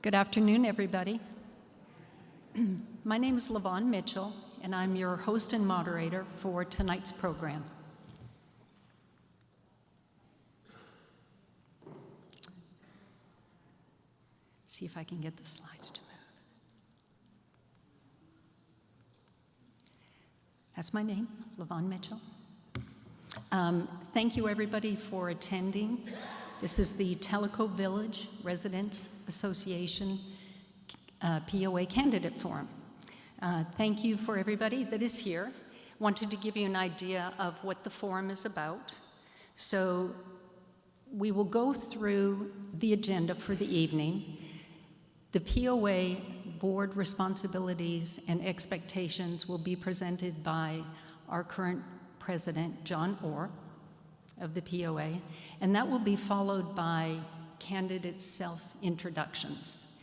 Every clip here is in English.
Good afternoon, everybody. My name is LaVon Mitchell, and I'm your host and moderator for tonight's program. Let's see if I can get the slides to move. That's my name, LaVon Mitchell. Thank you, everybody, for attending. This is the Tellico Village Residents Association POA Candidate Forum. Thank you for everybody that is here. Wanted to give you an idea of what the forum is about. So we will go through the agenda for the evening. The POA board responsibilities and expectations will be presented by our current president, John Orr, of the POA, and that will be followed by candidate self-introductions.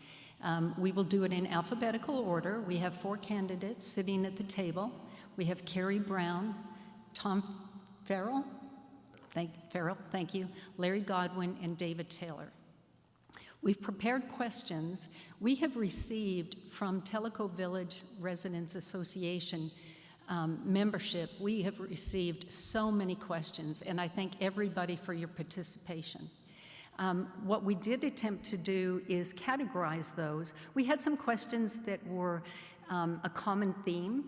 We will do it in alphabetical order. We have 4 candidates sitting at the table. We have Carrie Brown, Tom Farrell, thank you, Larry Godwin, and David Taylor. We've prepared questions we have received from Tellico Village Residents Association membership. We have received so many questions, and I thank everybody for your participation. What we did attempt to do is categorize those. We had some questions that were a common theme,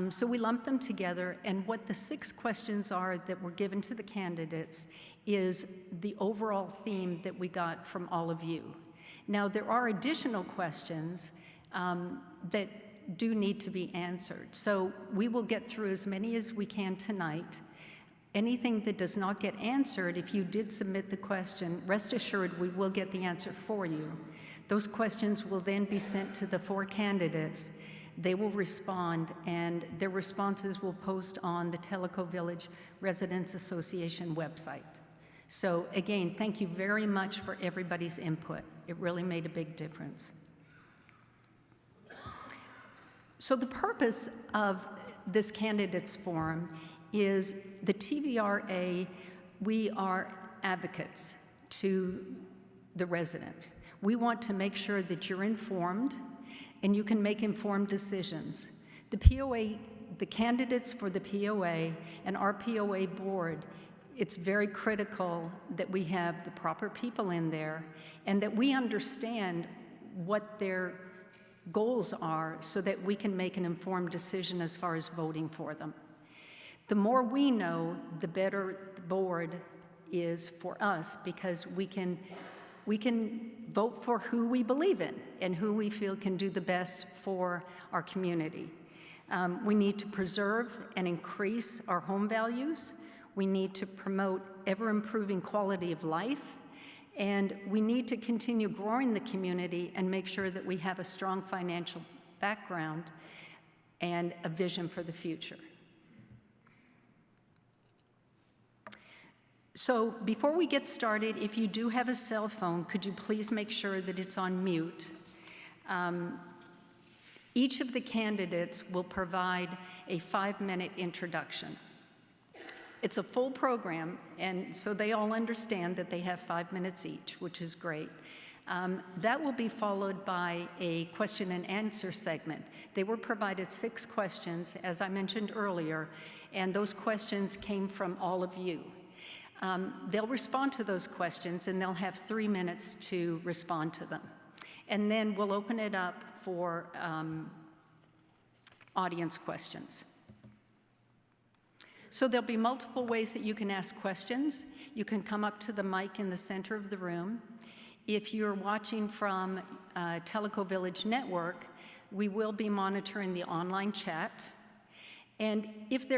so we lumped them together, and what the 6 questions are that were given to the candidates is the overall theme that we got from all of you. Now, there are additional questions that do need to be answered. So we will get through as many as we can tonight. Anything that does not get answered, if you did submit the question, rest assured we will get the answer for you. Those questions will then be sent to the 4 candidates. They will respond, and their responses will post on the Tellico Village Residents Association website. So again, thank you very much for everybody's input. It really made a big difference. So the purpose of this candidates forum is the TVRA, we are advocates to the residents. We want to make sure that you're informed and you can make informed decisions. The POA, the candidates for the POA and our POA board, it's very critical that we have the proper people in there and that we understand what their goals are so that we can make an informed decision as far as voting for them. The more we know, the better the board is for us, because we can vote for who we believe in and who we feel can do the best for our community. We need to preserve and increase our home values. We need to promote ever-improving quality of life. And we need to continue growing the community and make sure that we have a strong financial background and a vision for the future. So before we get started, if you do have a cell phone, could you please make sure that it's on mute? Each of the candidates will provide a 5-minute introduction. It's a full program, and so they all understand that they have 5 minutes each, which is great. That will be followed by a question and answer segment. They were provided 6 questions, as I mentioned earlier, and those questions came from all of you. They'll respond to those questions, and they'll have 3 minutes to respond to them. And then we'll open it up for audience questions. So there'll be multiple ways that you can ask questions. You can come up to the mic in the center of the room. If you're watching from Tellico Village Network, we will be monitoring the online chat. And if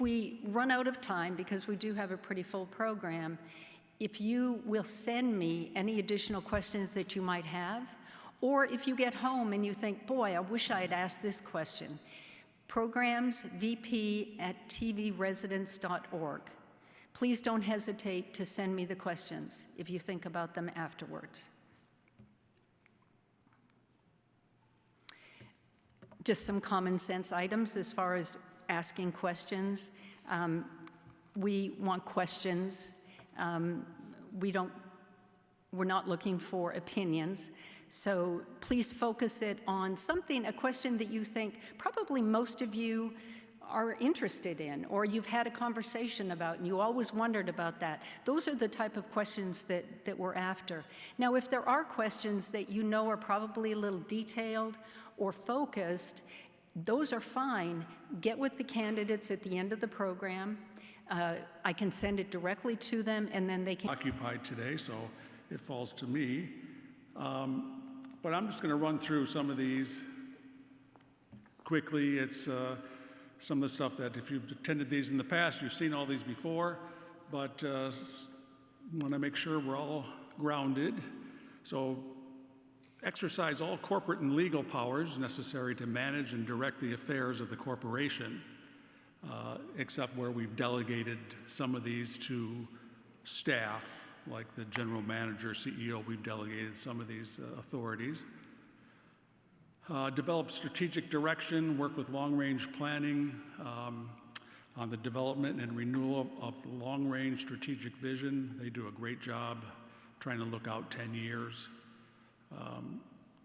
we run out of time, because we do have a pretty full program, if you will send me any additional questions that you might have, or if you get home and you think, boy, I wish I had asked this question, programsvp@tvresidents.org. Please don't hesitate to send me the questions if you think about them afterwards. Just some common sense items as far as asking questions. We want questions. We're not looking for opinions. So please focus it on something, a question that you think probably most of you are interested in, or you've had a conversation about and you always wondered about that. Those are the type of questions that we're after. Now, if there are questions that you know are probably a little detailed or focused, those are fine. Get with the candidates at the end of the program. I can send it directly to them, and then they can... Occupied today, so it falls to me. But I'm just going to run through some of these quickly. It's some of the stuff that if you've attended these in the past, you've seen all these before, but want to make sure we're all grounded. So exercise all corporate and legal powers necessary to manage and direct the affairs of the corporation, except where we've delegated some of these to staff, like the general manager, CEO, we've delegated some of these authorities. Develop strategic direction, work with long-range planning on the development and renewal of the long-range strategic vision. They do a great job trying to look out 10 years.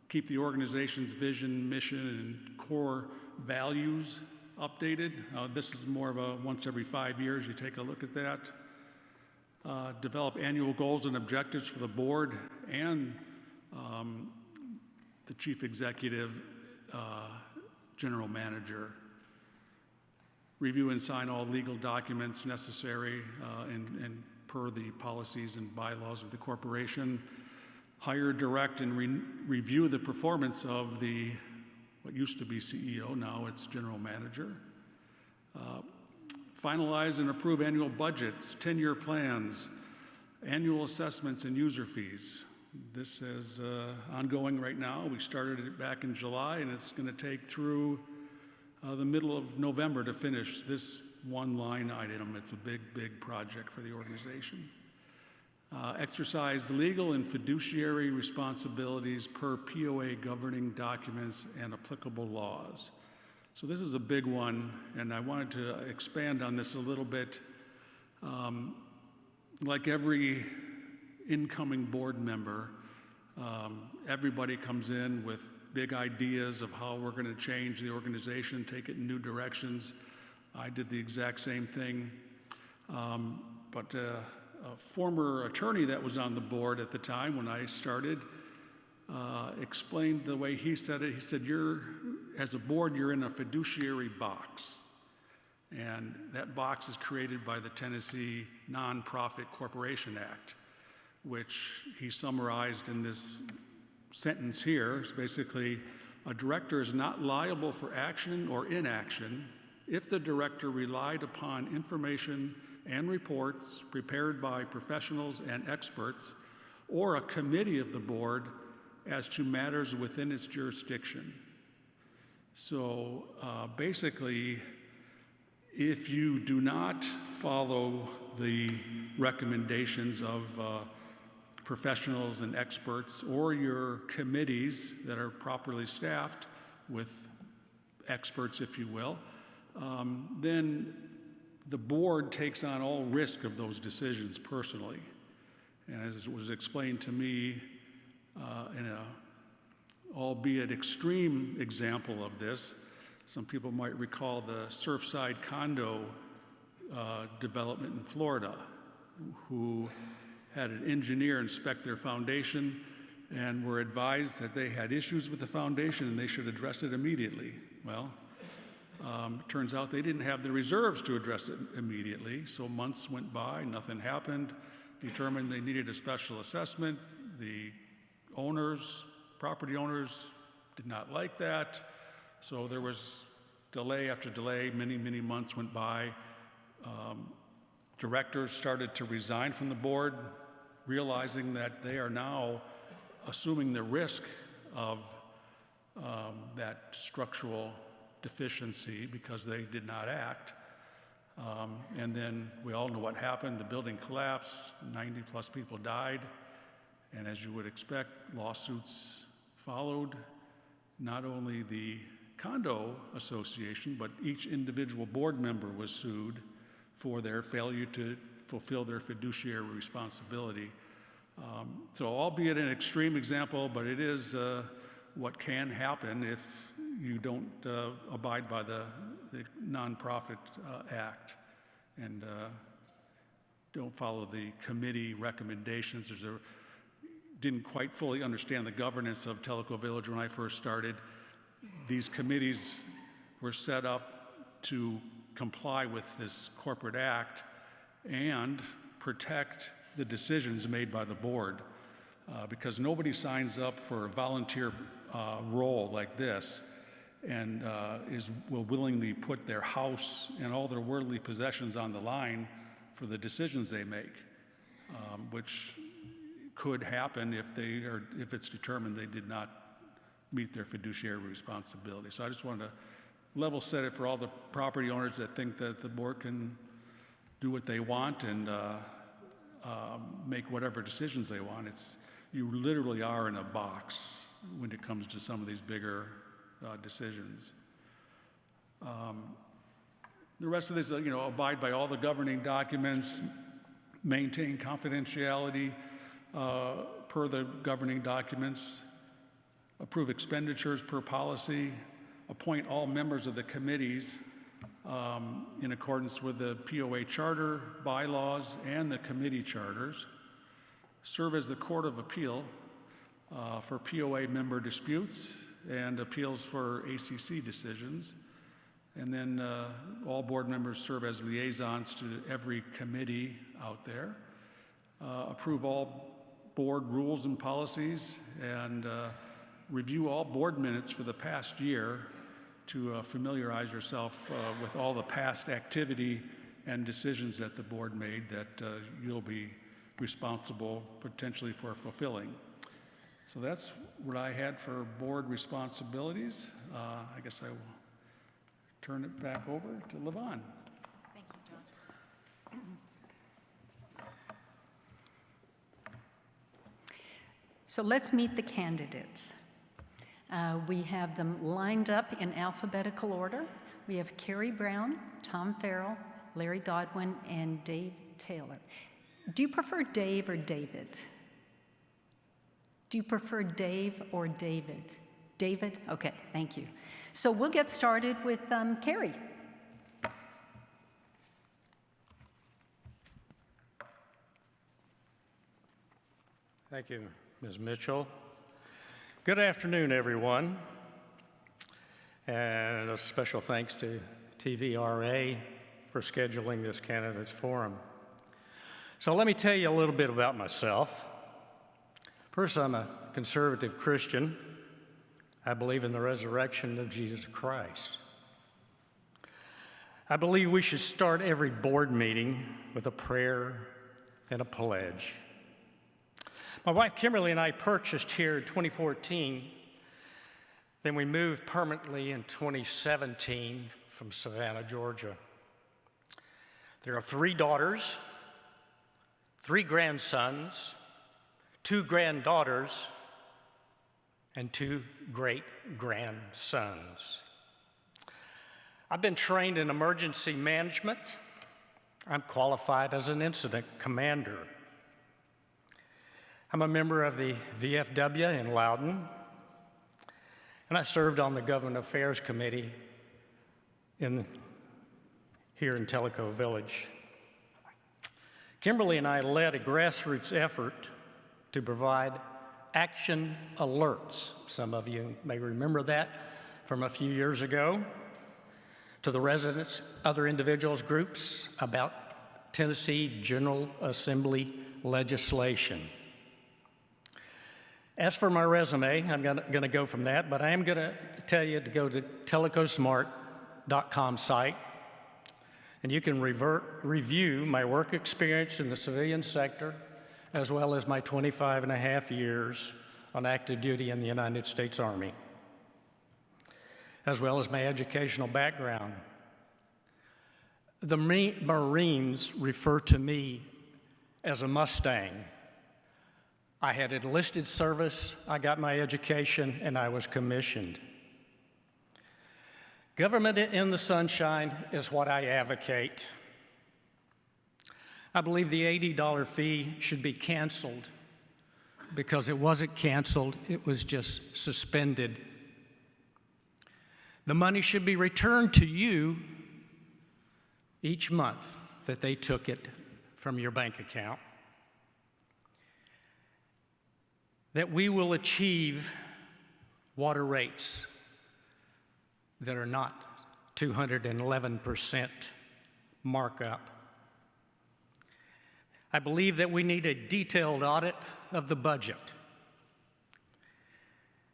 Keep the organization's vision, mission, and core values updated. This is more of a once every 5 years, you take a look at that. Develop annual goals and objectives for the board and the chief executive, general manager. Review and sign all legal documents necessary and per the policies and bylaws of the corporation. Hire, direct, and review the performance of the, what used to be CEO, now it's general manager. Finalize and approve annual budgets, 10-year plans, annual assessments, and user fees. This is ongoing right now. We started it back in July, and it's going to take through the middle of November to finish this one line item. It's a big, big project for the organization. Exercise legal and fiduciary responsibilities per POA governing documents and applicable laws. So this is a big one, and I wanted to expand on this a little bit. Like every incoming board member, everybody comes in with big ideas of how we're going to change the organization, take it in new directions. I did the exact same thing. But a former attorney that was on the board at the time when I started explained the way he said it. He said, as a board, you're in a fiduciary box. And that box is created by the Tennessee Nonprofit Corporation Act, which he summarized in this sentence here. It's basically, a director is not liable for action or inaction if the director relied upon information and reports prepared by professionals and experts or a committee of the board as to matters within its jurisdiction. So basically, if you do not follow the recommendations of professionals and experts or your committees that are properly staffed with experts, if you will, then the board takes on all risk of those decisions personally. And as it was explained to me in a albeit extreme example of this, some people might recall the Surfside condo development in Florida, who had an engineer inspect their foundation and were advised that they had issues with the foundation and they should address it immediately. Well, it turns out they didn't have the reserves to address it immediately, so months went by, nothing happened, determined they needed a special assessment. The owners, property owners, did not like that, so there was delay after delay, many, many months went by. Directors started to resign from the board, realizing that they are now assuming the risk of that structural deficiency because they did not act. And then we all know what happened. The building collapsed, 90 plus people died, and as you would expect, lawsuits followed. Not only the condo association, but each individual board member was sued for their failure to fulfill their fiduciary responsibility. So albeit an extreme example, but it is what can happen if you don't abide by the Nonprofit Act and don't follow the committee recommendations. Didn't quite fully understand the governance of Tellico Village when I first started. These committees were set up to comply with this corporate act and protect the decisions made by the board, because nobody signs up for a volunteer role like this and will willingly put their house and all their worldly possessions on the line for the decisions they make, which could happen if it's determined they did not meet their fiduciary responsibility. So I just wanted to level set it for all the property owners that think that the board can do what they want and make whatever decisions they want. You literally are in a box when it comes to some of these bigger decisions. The rest of this, abide by all the governing documents, maintain confidentiality per the governing documents, approve expenditures per policy, appoint all members of the committees in accordance with the POA charter, bylaws, and the committee charters, serve as the court of appeal for POA member disputes and appeals for ACC decisions, and then all board members serve as liaisons to every committee out there, approve all board rules and policies, and review all board minutes for the past year to familiarize yourself with all the past activity and decisions that the board made that you'll be responsible potentially for fulfilling. So that's what I had for board responsibilities. I guess I will turn it back over to Levon. Thank you, John. So let's meet the candidates. We have them lined up in alphabetical order. We have Carrie Brown, Tom Farrell, Larry Godwin, and Dave Taylor. Do you prefer Dave or David? Do you prefer Dave or David? David? Okay, thank you. So we'll get started with Carrie. Thank you, Ms. Mitchell. Good afternoon, everyone. And a special thanks to TVRA for scheduling this candidates forum. So let me tell you a little bit about myself. First, I'm a conservative Christian. I believe in the resurrection of Jesus Christ. I believe we should start every board meeting with a prayer and a pledge. My wife Kimberly and I purchased here in 2014. Then we moved permanently in 2017 from Savannah, Georgia. There are 3 daughters, 3 grandsons, 2 granddaughters, and 2 great-grandsons. I've been trained in emergency management. I'm qualified as an incident commander. I'm a member of the VFW in Loudon, and I served on the Government Affairs Committee here in Tellico Village. Kimberly and I led a grassroots effort to provide action alerts. Some of you may remember that from a few years ago, to the residents, other individuals, groups about Tennessee General Assembly legislation. As for my resume, I'm going to go from that, but I am going to tell you to go to tellicosmart.com site, and you can review my work experience in the civilian sector, as well as my 25 and a half years on active duty in the United States Army, as well as my educational background. The Marines refer to me as a Mustang. I had enlisted service, I got my education, and I was commissioned. Government in the sunshine is what I advocate. I believe the $80 fee should be canceled because it wasn't canceled, it was just suspended. The money should be returned to you each month that they took it from your bank account. That we will achieve water rates that are not 211% markup. I believe that we need a detailed audit of the budget,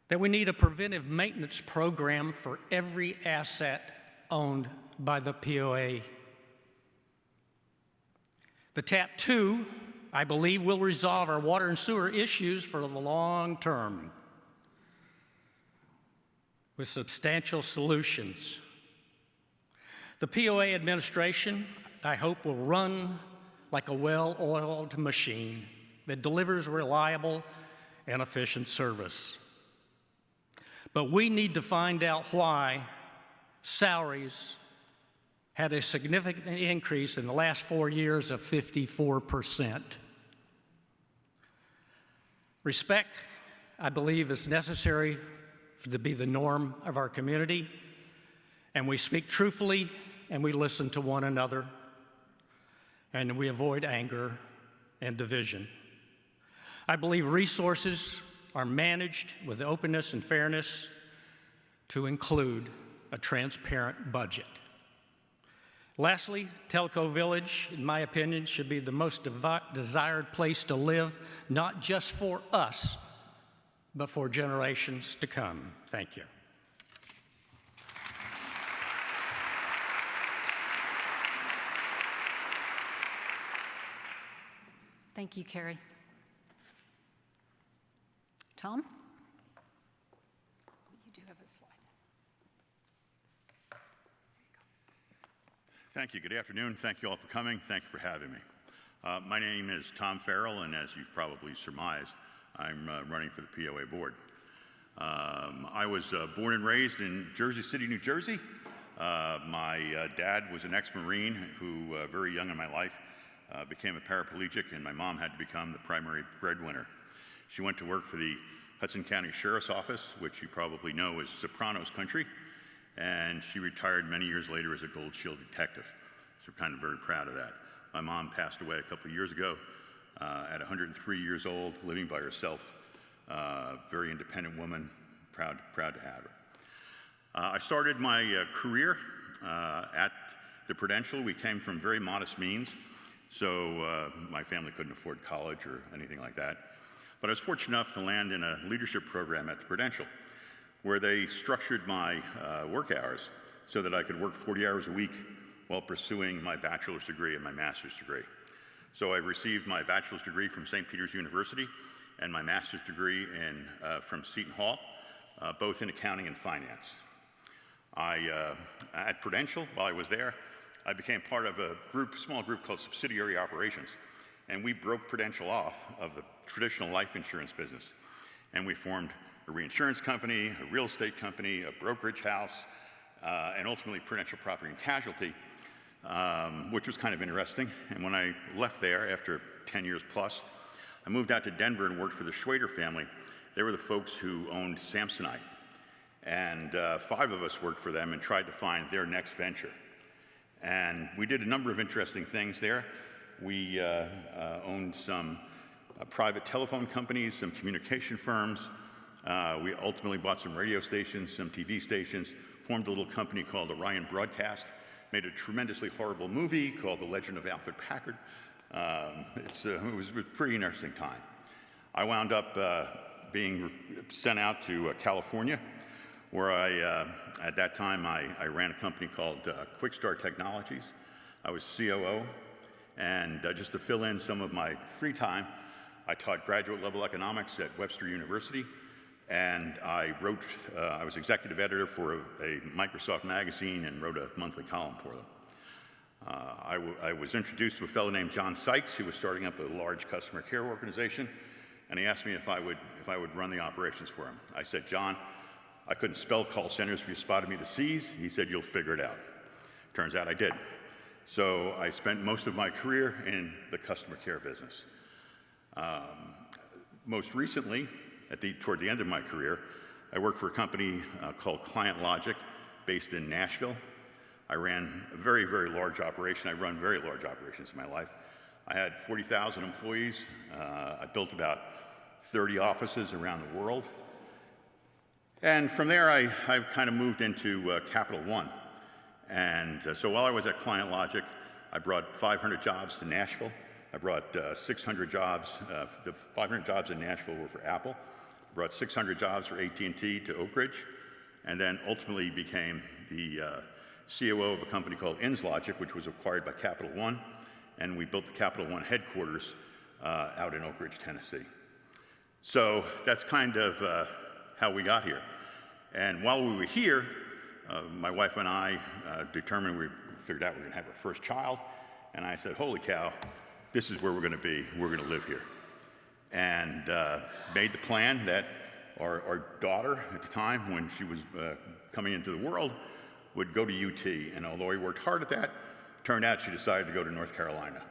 that we need a preventive maintenance program for every asset owned by the POA. The TAP 2, I believe, will resolve our water and sewer issues for the long term with substantial solutions. The POA administration, I hope, will run like a well-oiled machine that delivers reliable and efficient service. But we need to find out why salaries had a significant increase in the last 4 years of 54%. Respect, I believe, is necessary to be the norm of our community, and we speak truthfully and we listen to one another, and we avoid anger and division. I believe resources are managed with openness and fairness to include a transparent budget. Lastly, Telco Village, in my opinion, should be the most desired place to live, not just for us, but for generations to come. Thank you. Thank you, Carrie. Tom? You do have a slide. Thank you. Good afternoon. Thank you all for coming. Thank you for having me. My name is Tom Farrell, and as you've probably surmised, I'm running for the POA board. I was born and raised in Jersey City, New Jersey. My dad was an ex-Marine who, very young in my life, became a paraplegic, and my mom had to become the primary breadwinner. She went to work for the Hudson County Sheriff's Office, which you probably know is Sopranos country, and she retired many years later as a Gold Shield detective. So we're kind of very proud of that. My mom passed away a couple of years ago at 103 years old, living by herself. Very independent woman, proud to have her. I started my career at the Prudential. We came from very modest means, so my family couldn't afford college or anything like that. But I was fortunate enough to land in a leadership program at the Prudential, where they structured my work hours so that I could work 40 hours a week while pursuing my bachelor's degree and my master's degree. So I received my bachelor's degree from St. Peter's University and my master's degree from Seton Hall, both in accounting and finance. At Prudential, while I was there, I became part of a small group called Subsidiary Operations, and we broke Prudential off of the traditional life insurance business. And we formed a reinsurance company, a real estate company, a brokerage house, and ultimately Prudential Property and Casualty, which was kind of interesting. And when I left there after 10 years plus, I moved out to Denver and worked for the Schwader family. They were the folks who owned Samsonite. And 5 of us worked for them and tried to find their next venture. And we did a number of interesting things there. We owned some private telephone companies, some communication firms. We ultimately bought some radio stations, some TV stations, formed a little company called Orion Broadcast, made a tremendously horrible movie called The Legend of Alfred Packard. It was a pretty interesting time. I wound up being sent out to California, where at that time, I ran a company called Quick Start Technologies. I was COO, and just to fill in some of my free time, I taught graduate level economics at Webster University, and I was executive editor for a Microsoft magazine and wrote a monthly column for them. I was introduced to a fellow named John Sykes, who was starting up a large customer care organization, and he asked me if I would run the operations for him. I said, John, I couldn't spell call centers if you spotted me the C's. He said, you'll figure it out. Turns out I did. So I spent most of my career in the customer care business. Most recently, toward the end of my career, I worked for a company called Client Logic, based in Nashville. I ran a very, very large operation. I run very large operations in my life. I had 40,000 employees. I built about 30 offices around the world. And from there, I kind of moved into Capital One. And so while I was at Client Logic, I brought 500 jobs to Nashville. I brought 600 jobs. The 500 jobs in Nashville were for Apple. I brought 600 jobs for AT&T to Oak Ridge, and then ultimately became the COO of a company called InsLogic, which was acquired by Capital One, and we built the Capital One headquarters out in Oak Ridge, Tennessee. So that's kind of how we got here. And while we were here, my wife and I we figured out we were going to have our first child, and I said, holy cow, this is where we're going to be. We're going to live here. And made the plan that our daughter at the time, when she was coming into the world, would go to UT. And although he worked hard at that, turned out she decided to go to North Carolina.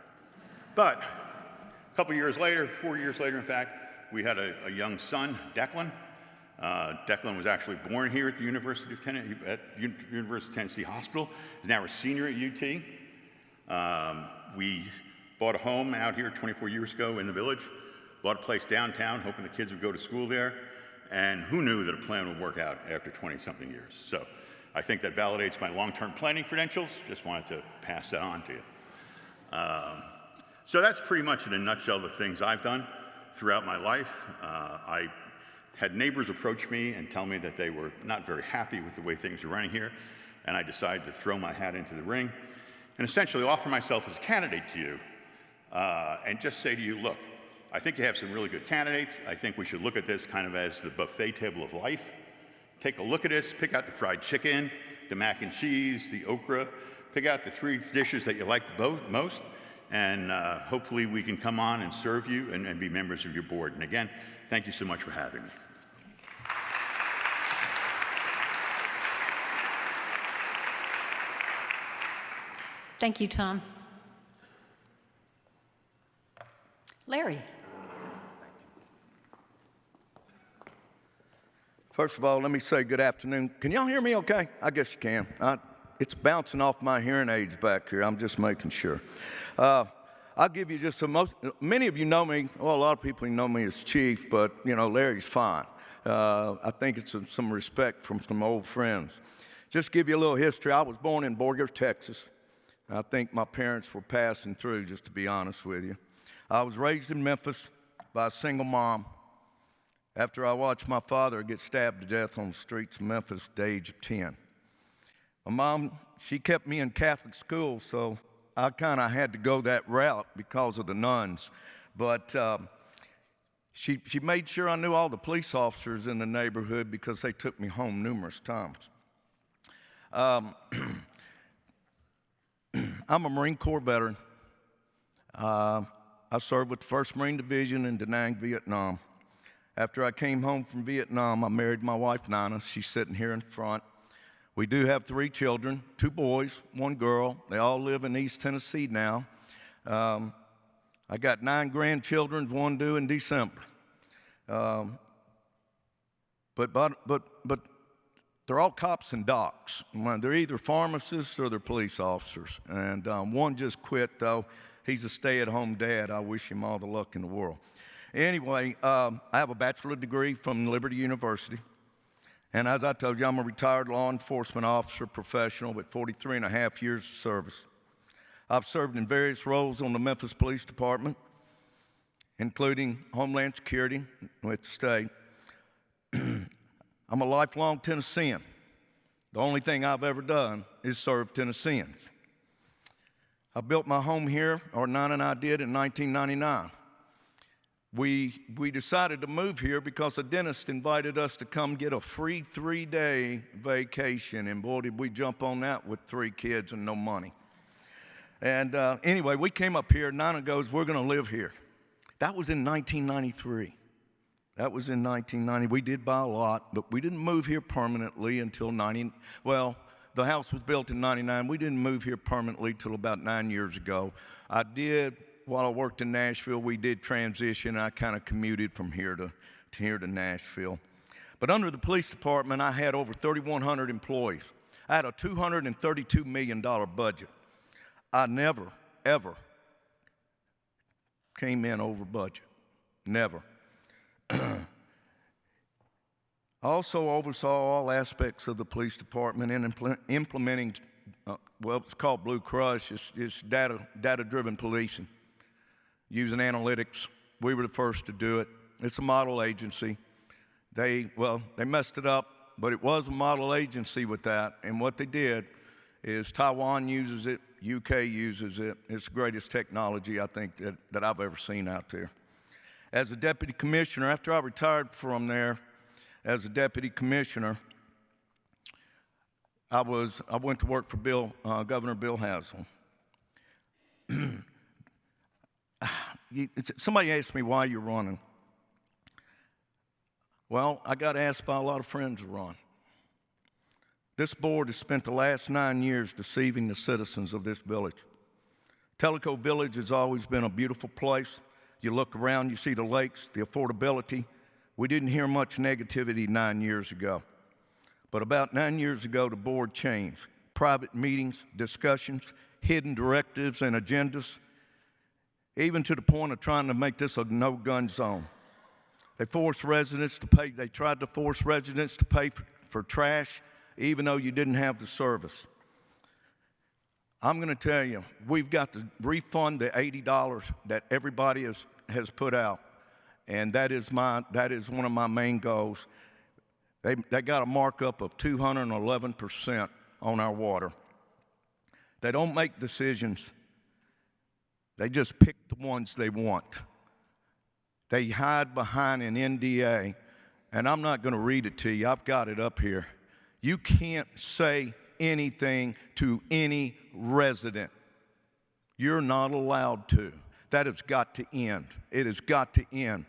But a couple years later, 4 years later, in fact, we had a young son, Declan. Declan was actually born here at the University of Tennessee Hospital. He's now a senior at UT. We bought a home out here 24 years ago in the Village, bought a place downtown, hoping the kids would go to school there, and who knew that a plan would work out after 20-something years. So I think that validates my long-term planning credentials. Just wanted to pass that on to you. So that's pretty much in a nutshell the things I've done throughout my life. I had neighbors approach me and tell me that they were not very happy with the way things were running here, and I decided to throw my hat into the ring and essentially offer myself as a candidate to you and just say to you, look, I think you have some really good candidates. I think we should look at this kind of as the buffet table of life. Take a look at this, pick out the fried chicken, the mac and cheese, the okra, pick out the 3 dishes that you like the most, and hopefully we can come on and serve you and be members of your board. And again, thank you so much for having me. Thank you, Tom. Larry. First of all, let me say good afternoon. Can y'all hear me okay? I guess you can. It's bouncing off my hearing aids back here. I'm just making sure. I'll give you just many of you know me, well, a lot of people know me as Chief, but, you know, Larry's fine. I think it's some respect from some old friends. Just give you a little history. I was born in Borger, Texas. I think my parents were passing through, just to be honest with you. I was raised in Memphis by a single mom after I watched my father get stabbed to death on the streets of Memphis at the age of 10. My mom, she kept me in Catholic school, so I kind of had to go that route because of the nuns. But she made sure I knew all the police officers in the neighborhood because they took me home numerous times. I'm a Marine Corps veteran. I served with the 1st Marine Division in Da Nang, Vietnam. After I came home from Vietnam, I married my wife, Nina. She's sitting here in front. We do have 3 children, 2 boys, 1 girl. They all live in East Tennessee now. I got 9 grandchildren, 1 due in December. But they're all cops and docs. They're either pharmacists or they're police officers. And 1 just quit, though. He's a stay-at-home dad. I wish him all the luck in the world. Anyway, I have a bachelor's degree from Liberty University. And as I told you, I'm a retired law enforcement officer professional with 43 and a half years of service. I've served in various roles on the Memphis Police Department, including Homeland Security with the state. I'm a lifelong Tennessean. The only thing I've ever done is serve Tennesseans. I built my home here, or Nina and I did, in 1999. We decided to move here because a dentist invited us to come get a free 3-day vacation, and boy, did we jump on that with 3 kids and no money. And anyway, we came up here. Nina goes, we're going to live here. That was in 1993. That was in 1990. We did buy a lot, but we didn't move here permanently until the house was built in 99. We didn't move here permanently till about 9 years ago. I did while I worked in Nashville, we did transition. I kind of commuted from here to Nashville. But under the police department, I had over 3,100 employees. I had a $232 million budget. I never, ever came in over budget. Never. I also oversaw all aspects of the police department in implementing, well, it's called Blue Crush. It's data-driven policing, using analytics. We were the first to do it. It's a model agency. They messed it up, but it was a model agency with that. And what they did is Taiwan uses it, UK uses it. It's the greatest technology, I think, that I've ever seen out there. As a deputy commissioner, after I retired from there, as a deputy commissioner, I went to work for Governor Bill Haslam. Somebody asked me why you're running. Well, I got asked by a lot of friends to run. This board has spent the last 9 years deceiving the citizens of this village. Tellico Village has always been a beautiful place. You look around, you see the lakes, the affordability. We didn't hear much negativity 9 years ago. But about 9 years ago, the board changed. Private meetings, discussions, hidden directives and agendas, even to the point of trying to make this a no-gun zone. They tried to force residents to pay for trash, even though you didn't have the service. I'm going to tell you, we've got to refund the $80 that everybody has put out, and that is one of my main goals. They got a markup of 211% on our water. They don't make decisions. They just pick the ones they want. They hide behind an NDA, and I'm not going to read it to you. I've got it up here. You can't say anything to any resident. You're not allowed to. That has got to end. It has got to end.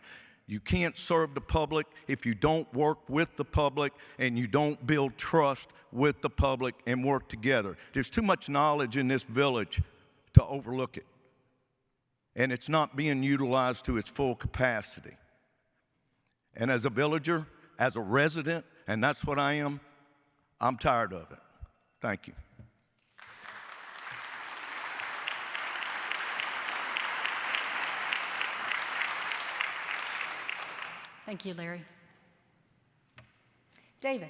You can't serve the public if you don't work with the public and you don't build trust with the public and work together. There's too much knowledge in this village to overlook it. And it's not being utilized to its full capacity. And as a villager, as a resident, and that's what I am, I'm tired of it. Thank you. Thank you, Larry. David.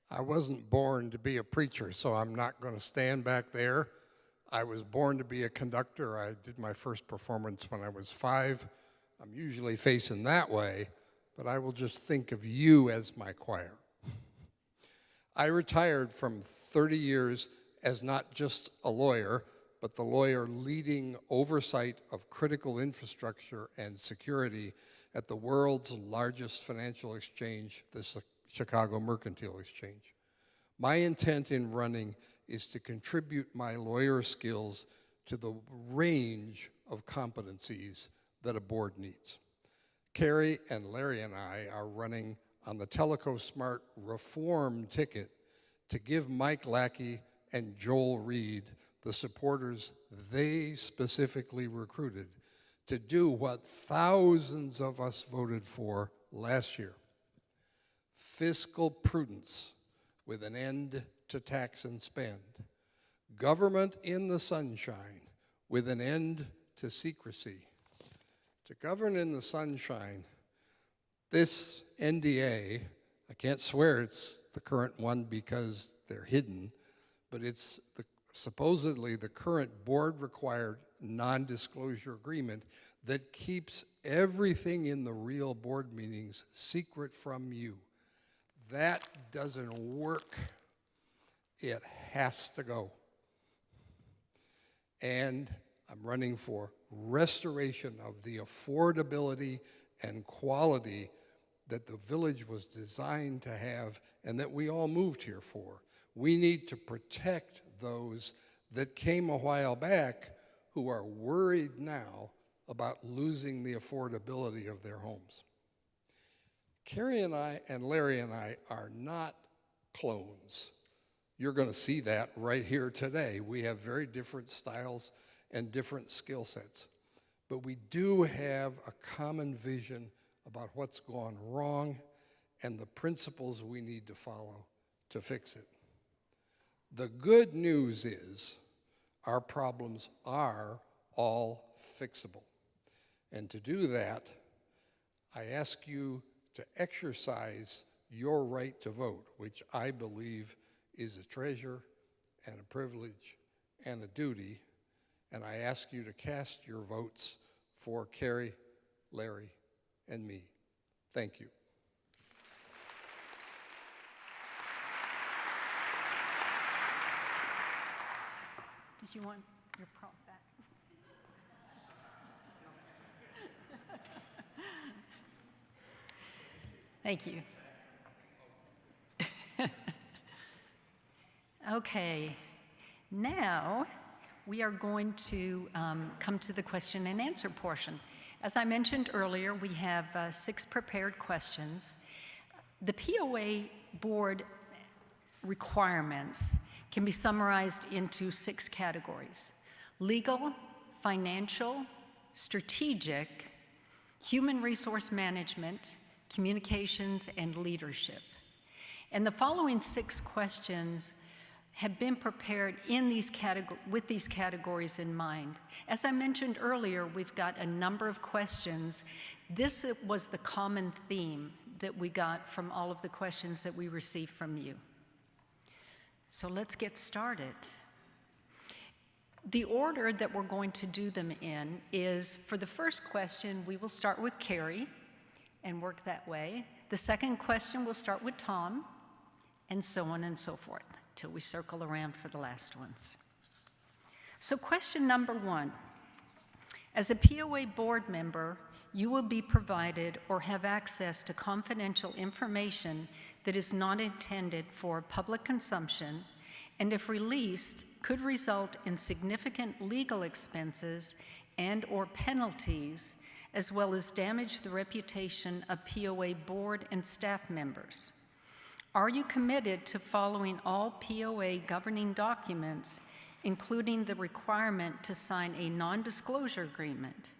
I wasn't born to be a preacher, so I'm not going to stand back there. I was born to be a conductor. I did my first performance when I was 5. I'm usually facing that way, but I will just think of you as my choir. I retired from 30 years as not just a lawyer, but the lawyer leading oversight of critical infrastructure and security at the world's largest financial exchange, the Chicago Mercantile Exchange. My intent in running is to contribute my lawyer skills to the range of competencies that a board needs. Carrie and Larry and I are running on the Tellico Smart reform ticket to give Mike Lackey and Joel Reed the supporters they specifically recruited to do what thousands of us voted for last year. Fiscal prudence with an end to tax and spend. Government in the sunshine with an end to secrecy. To govern in the sunshine, this NDA, I can't swear it's the current one because they're hidden, but it's supposedly the current board-required non-disclosure agreement that keeps everything in the real board meetings secret from you. That doesn't work. It has to go. And I'm running for restoration of the affordability and quality that the village was designed to have and that we all moved here for. We need to protect those that came a while back who are worried now about losing the affordability of their homes. Carrie and I and Larry and I are not clones. You're going to see that right here today. We have very different styles and different skill sets. But we do have a common vision about what's gone wrong and the principles we need to follow to fix it. The good news is our problems are all fixable. And to do that, I ask you to exercise your right to vote, which I believe is a treasure and a privilege and a duty. And I ask you to cast your votes for Carrie, Larry, and me. Thank you. Did you want your prompt back? Thank you. Okay, now we are going to come to the question and answer portion. As I mentioned earlier, we have 6 prepared questions. The POA board requirements can be summarized into 6 categories: legal, financial, strategic, human resource management, communications, and leadership. And the following 6 questions have been prepared in with these categories in mind. As I mentioned earlier, we've got a number of questions. This was the common theme that we got from all of the questions that we received from you. So let's get started. The order that we're going to do them in is, for the first question, we will start with Carrie and work that way. The second question, we'll start with Tom, and so on and so forth, till we circle around for the last ones. So question number 1. As a POA board member, you will be provided or have access to confidential information that is not intended for public consumption, and if released, could result in significant legal expenses and/or penalties, as well as damage the reputation of POA board and staff members. Are you committed to following all POA governing documents, including the requirement to sign a non-disclosure agreement?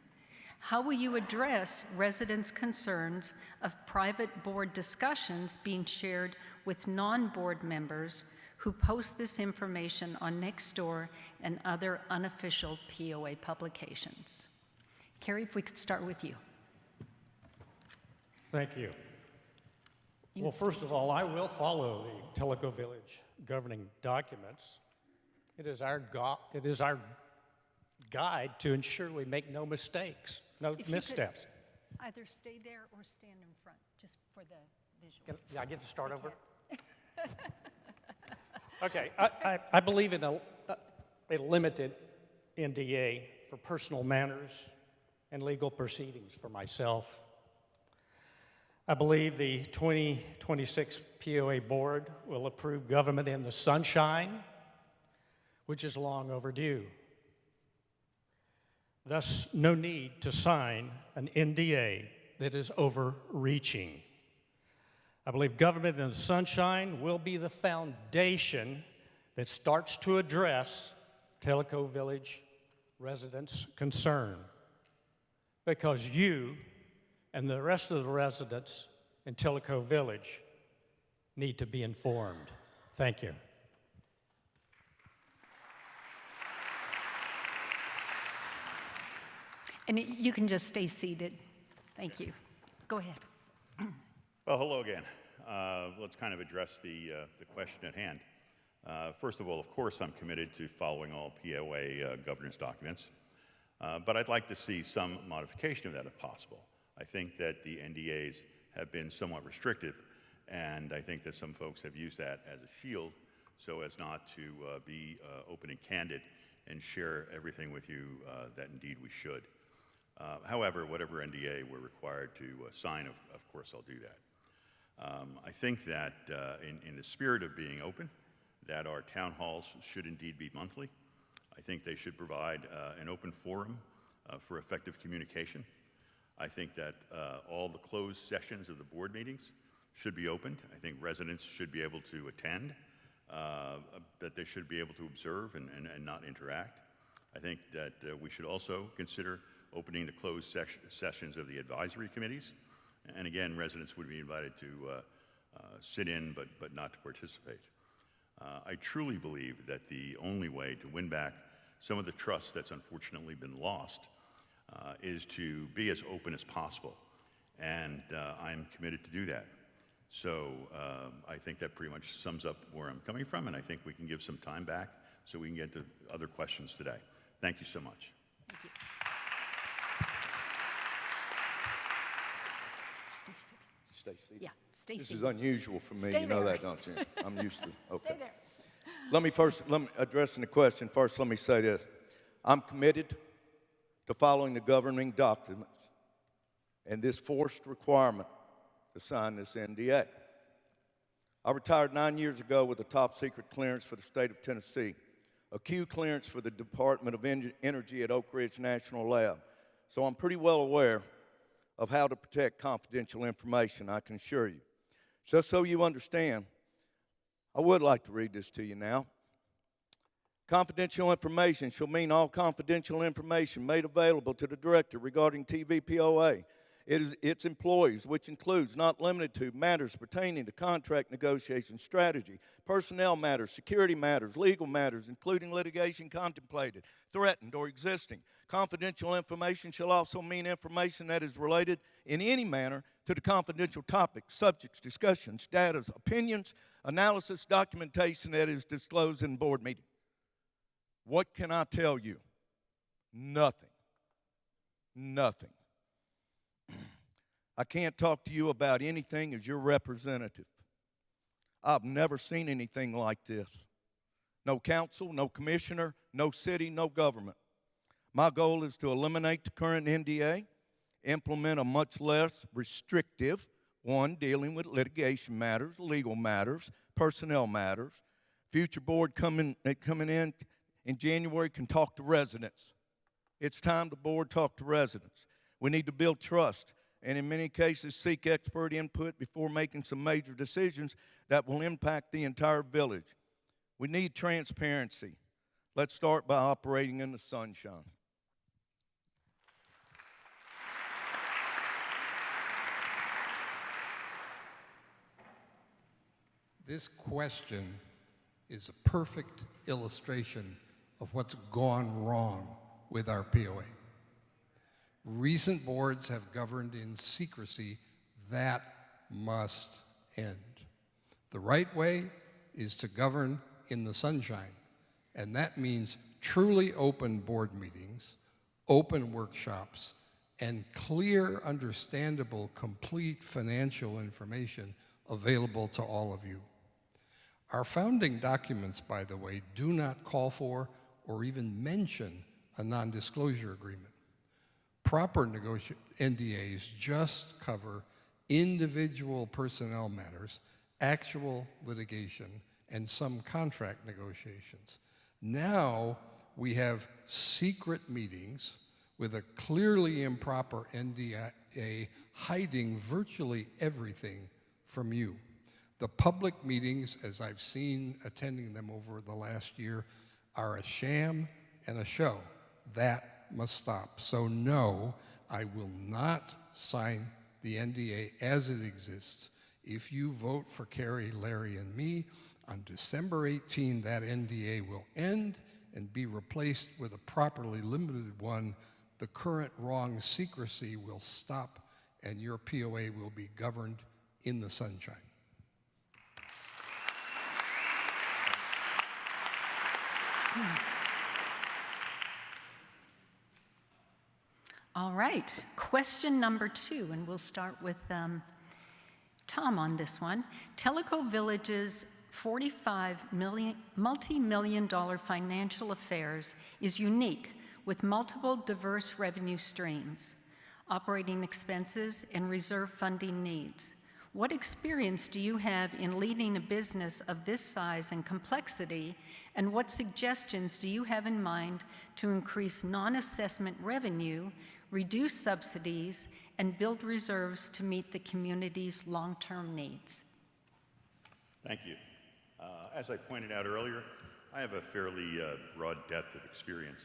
How will you address residents' concerns of private board discussions being shared with non-board members who post this information on Nextdoor and other unofficial POA publications? Carrie, if we could start with you. Thank you. Well, first of all, I will follow the Tellico Village governing documents. It is our guide to ensure we make no mistakes, no missteps. Either stay there or stand in front, just for the visual. Yeah, I get to start over? Okay, I believe in a limited NDA for personal matters and legal proceedings for myself. I believe the 2026 POA board will approve government in the sunshine, which is long overdue. Thus, no need to sign an NDA that is overreaching. I believe government in the sunshine will be the foundation that starts to address Tellico Village residents' concern, because you and the rest of the residents in Tellico Village need to be informed. Thank you. And you can just stay seated. Thank you. Go ahead. Well, hello again. Let's kind of address the question at hand. First of all, of course, I'm committed to following all POA governance documents, but I'd like to see some modification of that if possible. I think that the NDAs have been somewhat restrictive, and I think that some folks have used that as a shield so as not to be open and candid and share everything with you that indeed we should. However, whatever NDA we're required to sign, of course I'll do that. I think that in the spirit of being open, that our town halls should indeed be monthly. I think they should provide an open forum for effective communication. I think that all the closed sessions of the board meetings should be opened. I think residents should be able to attend, that they should be able to observe and not interact. I think that we should also consider opening the closed sessions of the advisory committees. And again, residents would be invited to sit in but not to participate. I truly believe that the only way to win back some of the trust that's unfortunately been lost is to be as open as possible. And I'm committed to do that. So I think that pretty much sums up where I'm coming from, and I think we can give some time back so we can get to other questions today. Thank you so much. Thank you. Stay seated. Yeah, stay This seated. is unusual for me. Stay You know there. that, don't you? I'm used to. Okay. Stay there. Let me addressing the question first. Let me say this: I'm committed to following the governing documents and this forced requirement to sign this NDA. I retired 9 years ago with a top secret clearance for the state of Tennessee, a Q clearance for the Department of Energy at Oak Ridge National Lab. So I'm pretty well aware of how to protect confidential information, I can assure you. Just so you understand, I would like to read this to you now. Confidential information shall mean all confidential information made available to the director regarding TV POA, its employees, which includes, not limited to, matters pertaining to contract negotiation strategy, personnel matters, security matters, legal matters, including litigation contemplated, threatened, or existing. Confidential information shall also mean information that is related in any manner to the confidential topics, subjects, discussions, data, opinions, analysis, documentation that is disclosed in board meeting. What can I tell you? Nothing. Nothing. I can't talk to you about anything as your representative. I've never seen anything like this. No council, no commissioner, no city, no government. My goal is to eliminate the current NDA, implement a much less restrictive one dealing with litigation matters, legal matters, personnel matters. Future board coming in January can talk to residents. It's time the board talk to residents. We need to build trust and in many cases seek expert input before making some major decisions that will impact the entire village. We need transparency. Let's start by operating in the sunshine. This question is a perfect illustration of what's gone wrong with our POA. Recent boards have governed in secrecy. That must end. The right way is to govern in the sunshine, and that means truly open board meetings, open workshops, and clear, understandable, complete financial information available to all of you. Our founding documents, by the way, do not call for or even mention a non-disclosure agreement. Proper NDAs just cover individual personnel matters, actual litigation, and some contract negotiations. Now we have secret meetings with a clearly improper NDA hiding virtually everything from you. The public meetings, as I've seen attending them over the last year, are a sham and a show. That must stop. So no, I will not sign the NDA as it exists. If you vote for Carrie, Larry, and me, on December 18, that NDA will end and be replaced with a properly limited one. The current wrong secrecy will stop, and your POA will be governed in the sunshine. All right, question number 2, and we'll start with Tom on this one. Tellico Village's multi-million-dollar financial affairs is unique with multiple diverse revenue streams, operating expenses, and reserve funding needs. What experience do you have in leading a business of this size and complexity, and what suggestions do you have in mind to increase non-assessment revenue, reduce subsidies, and build reserves to meet the community's long-term needs. Thank you. As I pointed out earlier, I have a fairly broad depth of experience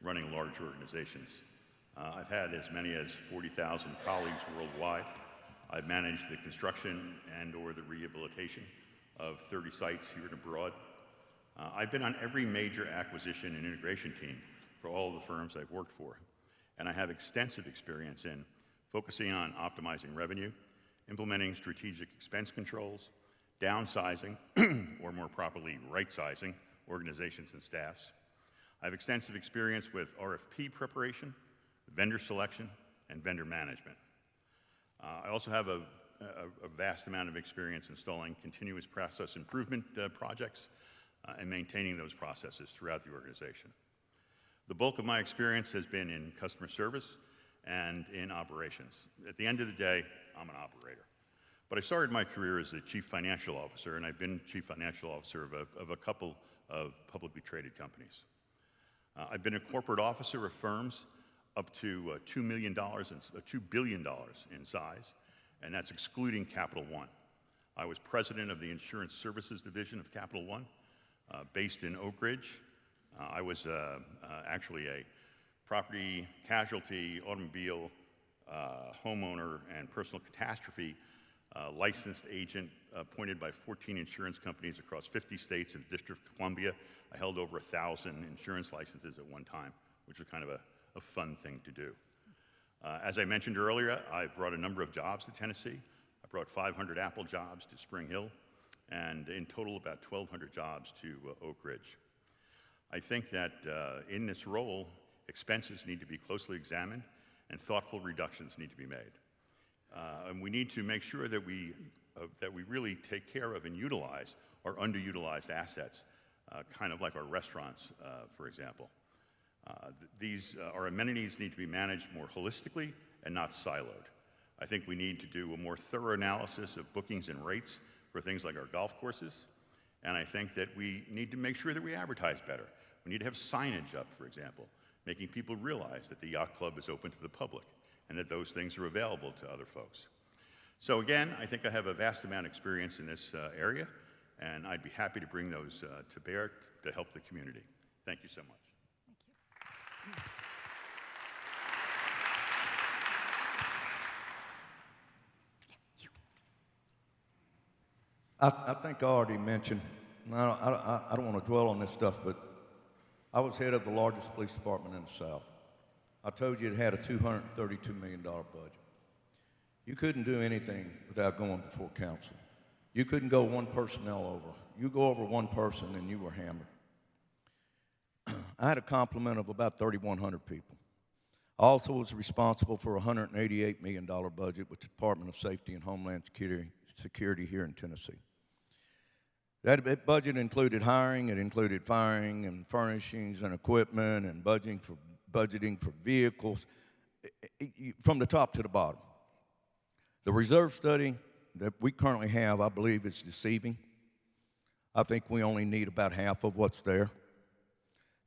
running large organizations. I've had as many as 40,000 colleagues worldwide. I've managed the construction and/or the rehabilitation of 30 sites here and abroad. I've been on every major acquisition and integration team for all of the firms I've worked for, and I have extensive experience in focusing on optimizing revenue, implementing strategic expense controls, downsizing, or more properly, right-sizing organizations and staffs. I have extensive experience with RFP preparation, vendor selection, and vendor management. I also have a vast amount of experience installing continuous process improvement projects and maintaining those processes throughout the organization. The bulk of my experience has been in customer service and in operations. At the end of the day, I'm an operator. But I started my career as a chief financial officer, and I've been chief financial officer of a couple of publicly traded companies. I've been a corporate officer of firms up to $2 billion in size, and that's excluding Capital One. I was president of the insurance services division of Capital One, based in Oak Ridge. I was actually a property, casualty, automobile, homeowner, and personal catastrophe licensed agent appointed by 14 insurance companies across 50 states and the District of Columbia. I held over 1,000 insurance licenses at one time, which was kind of a fun thing to do. As I mentioned earlier, I brought a number of jobs to Tennessee. I brought 500 Apple jobs to Spring Hill, and in total about 1,200 jobs to Oak Ridge. I think that in this role, expenses need to be closely examined and thoughtful reductions need to be made. And we need to make sure that we really take care of and utilize our underutilized assets, kind of like our restaurants, for example. Our amenities need to be managed more holistically and not siloed. I think we need to do a more thorough analysis of bookings and rates for things like our golf courses. And I think that we need to make sure that we advertise better. We need to have signage up, for example, making people realize that the yacht club is open to the public and that those things are available to other folks. So again, I think I have a vast amount of experience in this area, and I'd be happy to bring those to bear to help the community. Thank you so much. I think I already mentioned, and I don't want to dwell on this stuff, but I was head of the largest police department in the South. I told you it had a $232 million budget. You couldn't do anything without going before council. You couldn't go one personnel over. You go over one person and you were hammered. I had a complement of about 3,100 people. I also was responsible for a $188 million budget with the Department of Safety and Homeland Security here in Tennessee. That budget included hiring, it included firing and furnishings and equipment and budgeting for vehicles, from the top to the bottom. The reserve study that we currently have, I believe, is deceiving. I think we only need about half of what's there.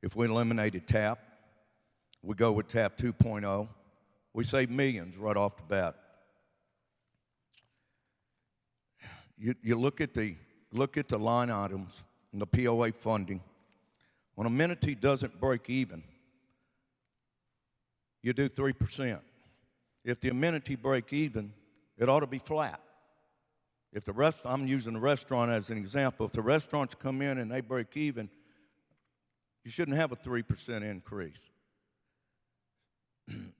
If we eliminated TAP, we go with TAP 2.0, we save millions right off the bat. You look at the line items in the POA funding. When a amenity doesn't break even, you do 3%. If the amenity break even, it ought to be flat. If I'm using the restaurant as an example, if the restaurants come in and they break even, you shouldn't have a 3% increase.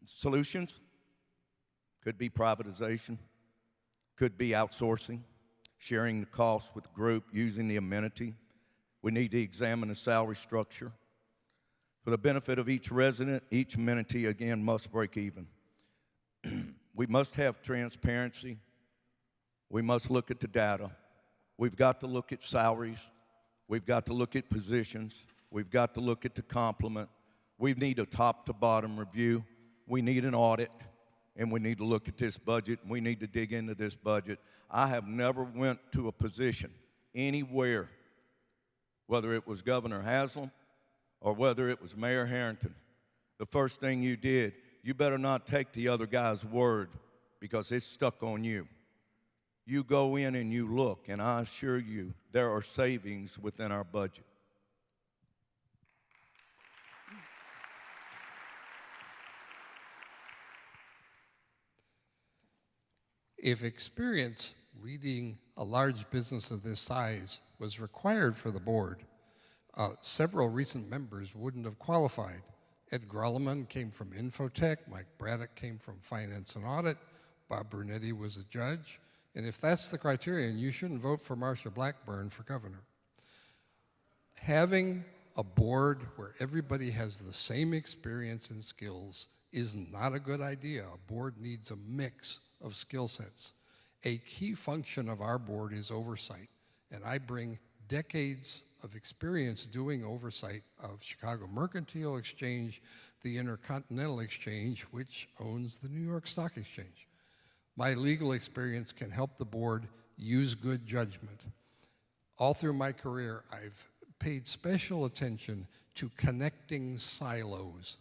Solutions could be privatization, could be outsourcing, sharing the cost with the group, using the amenity. We need to examine the salary structure. For the benefit of each resident, each amenity, again, must break even. We must have transparency. We must look at the data. We've got to look at salaries. We've got to look at positions. We've got to look at the complement. We need a top-to-bottom review. We need an audit, and we need to look at this budget. We need to dig into this budget. I have never went to a position anywhere, whether it was Governor Haslam or whether it was Mayor Harrington. The first thing you did, you better not take the other guy's word because it's stuck on you. You go in and you look, and I assure you there are savings within our budget. If experience leading a large business of this size was required for the board, several recent members wouldn't have qualified. Ed Grolleman came from Infotech, Mike Braddock came from Finance and Audit, Bob Brunetti was a judge, and if that's the criterion, you shouldn't vote for Marsha Blackburn for governor. Having a board where everybody has the same experience and skills is not a good idea. A board needs a mix of skill sets. A key function of our board is oversight, and I bring decades of experience doing oversight of Chicago Mercantile Exchange, the Intercontinental Exchange, which owns the New York Stock Exchange. My legal experience can help the board use good judgment. All through my career, I've paid special attention to connecting silos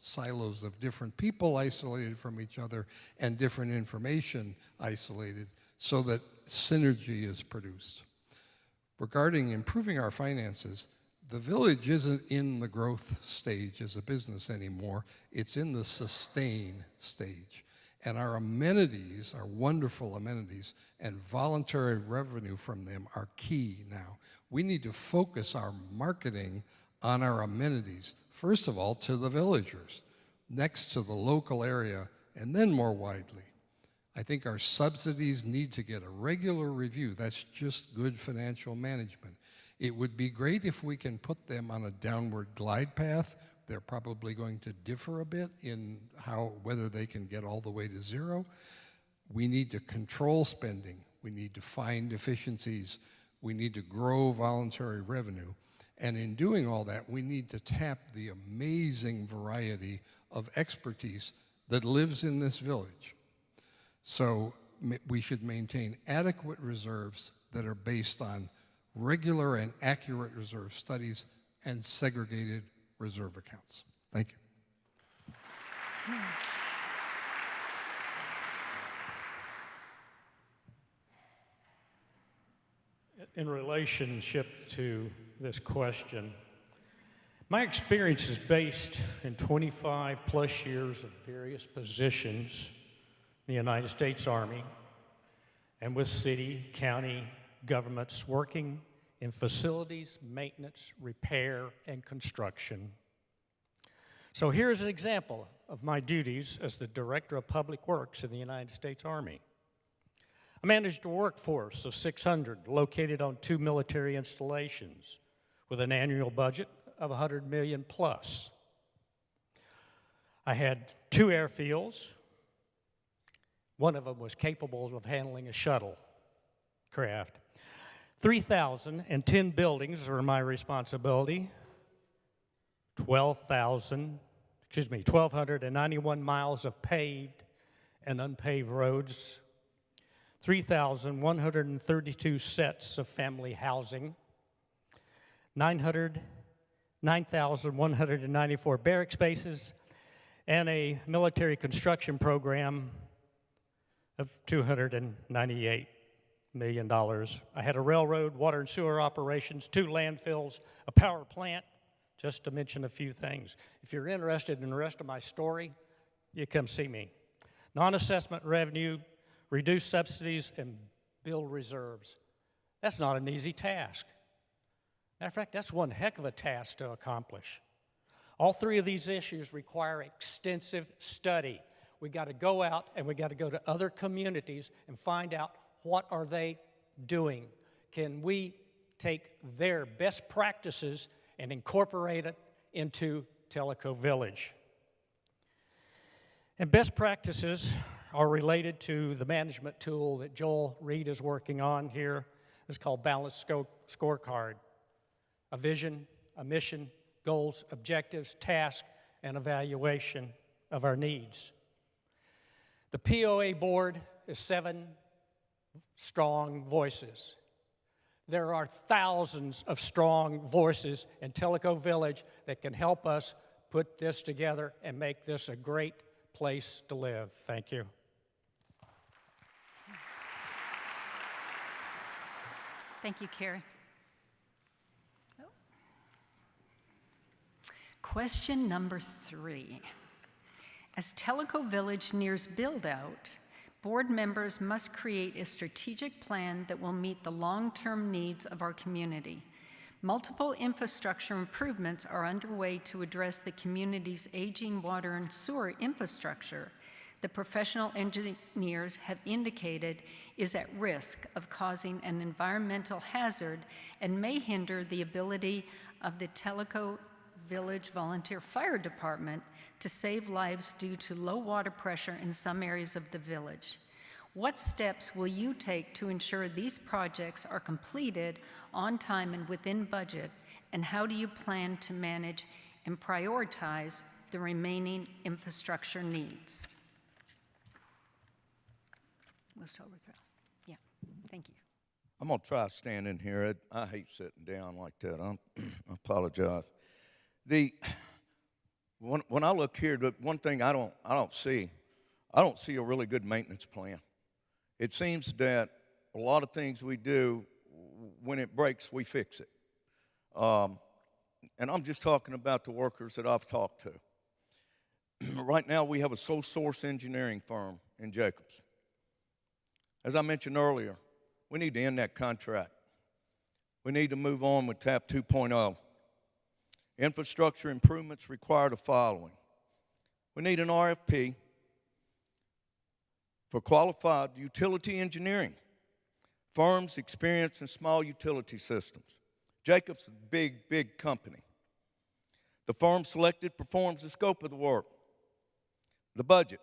of different people isolated from each other and different information isolated so that synergy is produced. Regarding improving our finances, the village isn't in the growth stage as a business anymore. It's in the sustain stage. And our amenities are wonderful amenities, and voluntary revenue from them are key now. We need to focus our marketing on our amenities, first of all, to the villagers, next to the local area, and then more widely. I think our subsidies need to get a regular review. That's just good financial management. It would be great if we can put them on a downward glide path. They're probably going to differ a bit in whether they can get all the way to zero. We need to control spending. We need to find efficiencies. We need to grow voluntary revenue. And in doing all that, we need to tap the amazing variety of expertise that lives in this village. So we should maintain adequate reserves that are based on regular and accurate reserve studies and segregated reserve accounts. Thank you. In relationship to this question, my experience is based in 25 plus years of various positions in the United States Army and with city, county governments working in facilities, maintenance, repair, and construction. So here's an example of my duties as the Director of Public Works in the United States Army. I managed a workforce of 600 located on 2 military installations with an annual budget of $100 million plus. I had 2 airfields. One of them was capable of handling a shuttle craft. 3,010 buildings are my responsibility. 1,291 miles of paved and unpaved roads. 3,132 sets of family housing. 9,194 barrack spaces, and a military construction program of $298 million. I had a railroad, water and sewer operations, 2 landfills, a power plant, just to mention a few things. If you're interested in the rest of my story, you come see me. Non-assessment revenue, reduce subsidies, and build reserves. That's not an easy task. Matter of fact, that's one heck of a task to accomplish. All 3 of these issues require extensive study. We got to go out and we got to go to other communities and find out what are they doing. Can we take their best practices and incorporate it into Tellico Village? And best practices are related to the management tool that Joel Reed is working on here. It's called Balanced Scorecard. A vision, a mission, goals, objectives, tasks, and evaluation of our needs. The POA board is 7 strong voices. There are thousands of strong voices in Tellico Village that can help us put this together and make this a great place to live. Thank you. Thank you, Carrie. Oh. Question number 3. As Tellico Village nears build-out, board members must create a strategic plan that will meet the long-term needs of our community. Multiple infrastructure improvements are underway to address the community's aging water and sewer infrastructure. The professional engineers have indicated is at risk of causing an environmental hazard and may hinder the ability of the Tellico Village Volunteer Fire Department to save lives due to low water pressure in some areas of the village. What steps will you take to ensure these projects are completed on time and within budget, and how do you plan to manage and prioritize the remaining infrastructure needs? We'll start with Ralph. Yeah, thank you. I'm going to try standing here. I hate sitting down like that. I apologize. When I look here, the one thing I don't see a really good maintenance plan. It seems that a lot of things we do, when it breaks, we fix it. And I'm just talking about the workers that I've talked to. Right now, we have a sole source engineering firm in Jacobs. As I mentioned earlier, we need to end that contract. We need to move on with TAP 2.0. Infrastructure improvements require the following. We need an RFP for qualified utility engineering, firms experienced in small utility systems. Jacobs is a big company. The firm selected performs the scope of the work. The budget,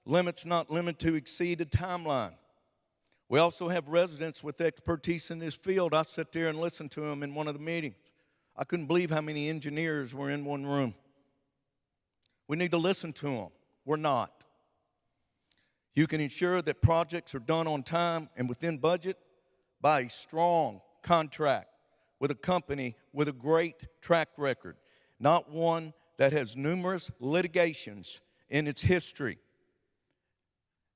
limits not limited to exceeded timeline. We also have residents with expertise in this field. I sat there and listened to them in one of the meetings. I couldn't believe how many engineers were in one room. We need to listen to them. We're not. You can ensure that projects are done on time and within budget by a strong contract with a company with a great track record, not one that has numerous litigations in its history,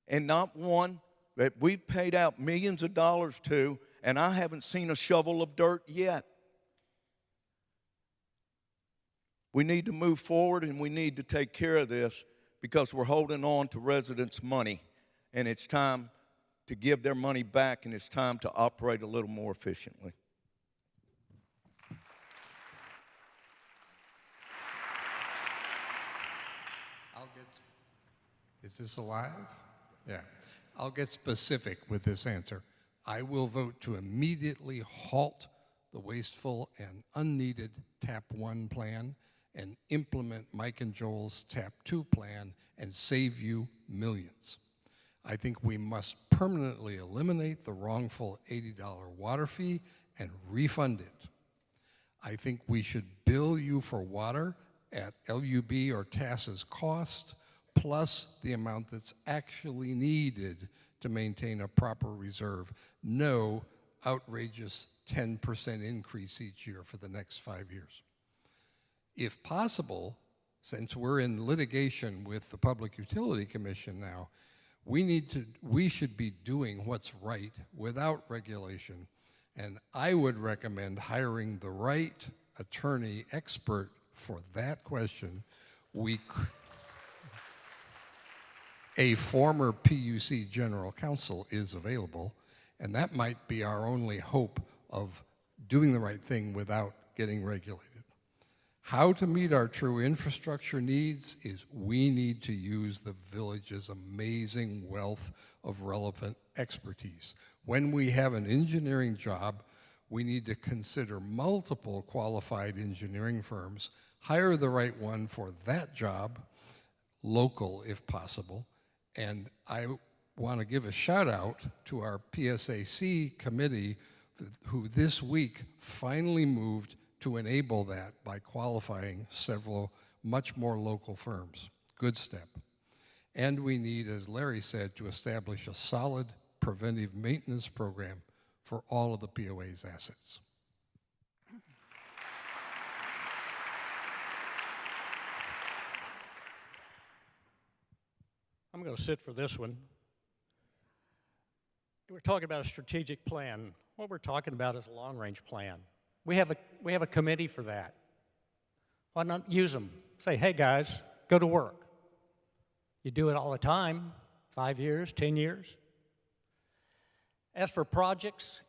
and not one that we've paid out millions of dollars to, and I haven't seen a shovel of dirt yet. We need to move forward, and we need to take care of this because we're holding on to residents' money, and it's time to give their money back, and it's time to operate a little more efficiently. Is this alive? Yeah. I'll get specific with this answer. I will vote to immediately halt the wasteful and unneeded TAP 1 plan and implement Mike and Joel's TAP 2 plan and save you millions. I think we must permanently eliminate the wrongful $80 water fee and refund it. I think we should bill you for water at LUB or TAS's cost, plus the amount that's actually needed to maintain a proper reserve. No outrageous 10% increase each year for the next 5 years. If possible, since we're in litigation with the Public Utility Commission now, we should be doing what's right without regulation. And I would recommend hiring the right attorney expert for that question. A former PUC general counsel is available, and that might be our only hope of doing the right thing without getting regulated. How to meet our true infrastructure needs is we need to use the village's amazing wealth of relevant expertise. When we have an engineering job, we need to consider multiple qualified engineering firms, hire the right one for that job, local if possible. And I want to give a shout out to our PSAC committee who this week finally moved to enable that by qualifying several much more local firms. Good step. And we need, as Larry said, to establish a solid preventive maintenance program for all of the POA's assets. I'm going to sit for this one. we're talking about a strategic plan. What we're talking about is a long-range plan. We have a committee for that. Why not use them? Say, hey guys, go to work. You do it all the time, 5 years, 10 years. As for projects,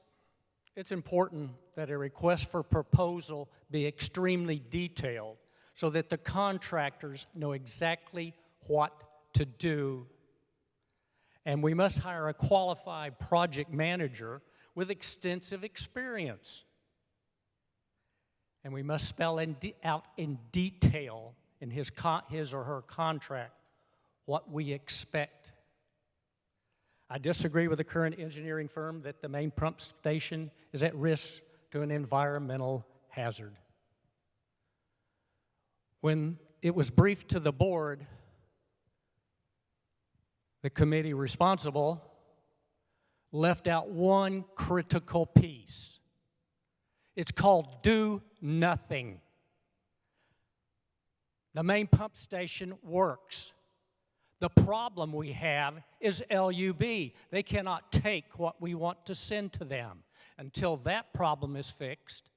it's important that a request for proposal be extremely detailed so that the contractors know exactly what to do. And we must hire a qualified project manager with extensive experience. And we must spell out in detail in his or her contract what we expect. I disagree with the current engineering firm that the main pump station is at risk to an environmental hazard. When it was briefed to the board, the committee responsible left out one critical piece. It's called do nothing. The main pump station works. The problem we have is LUB. They cannot take what we want to send to them. Until that problem is fixed,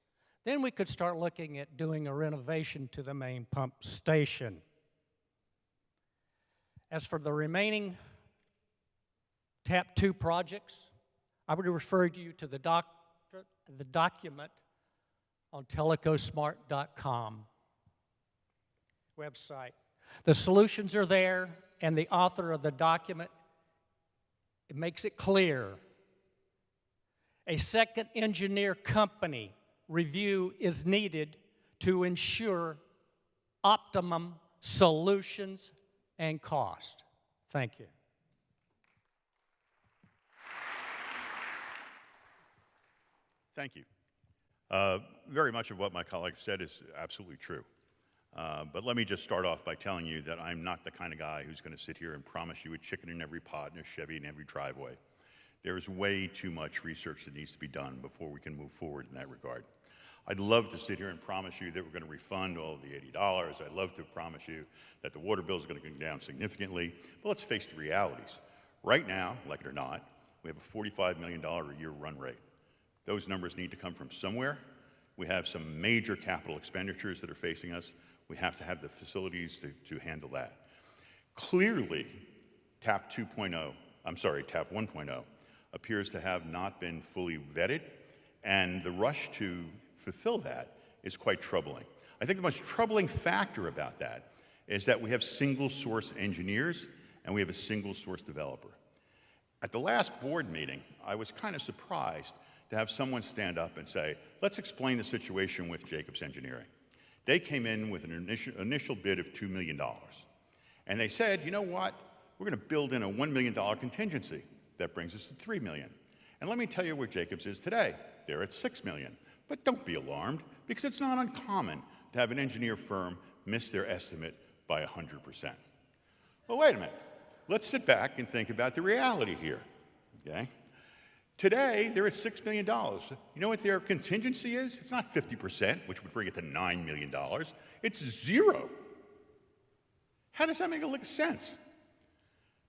then we could start looking at doing a renovation to the main pump station. As for the remaining TAP 2 projects, I would refer you to the document on telecosmart.com website. The solutions are there, and the author of the document, it makes it clear. A second engineer company review is needed to ensure optimum solutions and cost. Thank you. Thank you. Very much of what my colleague said is absolutely true. But let me just start off by telling you that I'm not the kind of guy who's going to sit here and promise you a chicken in every pot and a Chevy in every driveway. There's way too much research that needs to be done before we can move forward in that regard. I'd love to sit here and promise you that we're going to refund all of the $80. I'd love to promise you that the water bill is going to come down significantly. But let's face the realities. Right now, like it or not, we have a $45 million a year run rate. Those numbers need to come from somewhere. We have some major capital expenditures that are facing us. We have to have the facilities to handle that. Clearly, TAP 1.0 appears to have not been fully vetted, and the rush to fulfill that is quite troubling. I think the most troubling factor about that is that we have single source engineers and we have a single source developer. At the last board meeting, I was kind of surprised to have someone stand up and say, let's explain the situation with Jacobs Engineering. They came in with an initial bid of $2 million. And they said, you know what? We're going to build in a $1 million contingency. That brings us to $3 million. And let me tell you where Jacobs is today. They're at $6 million. But don't be alarmed, because it's not uncommon to have an engineer firm miss their estimate by 100%. Well, wait a minute. Let's sit back and think about the reality here, okay? Today, they're at $6 million. You know what their contingency is? It's not 50%, which would bring it to $9 million. It's 0. How does that make sense?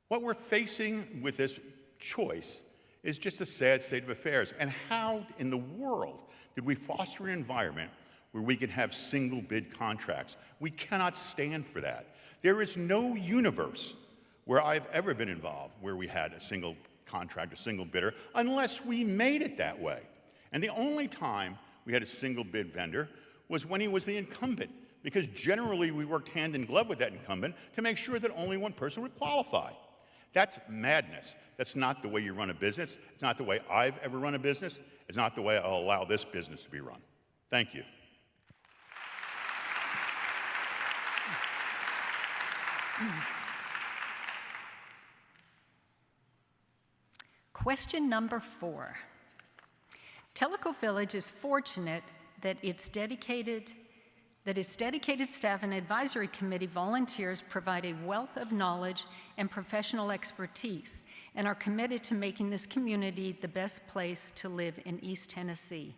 What we're facing with this choice is just a sad state of affairs. And how in the world did we foster an environment where we could have single bid contracts? We cannot stand for that. There is no universe where I've ever been involved where we had a single contract, a single bidder, unless we made it that way. And the only time we had a single bid vendor was when he was the incumbent, because generally we worked hand in glove with that incumbent to make sure that only one person would qualify. That's madness. That's not the way you run a business. It's not the way I've ever run a business. It's not the way I'll allow this business to be run. Thank you. Question number 4. Tellico Village is fortunate that its dedicated staff and advisory committee volunteers provide a wealth of knowledge and professional expertise and are committed to making this community the best place to live in East Tennessee.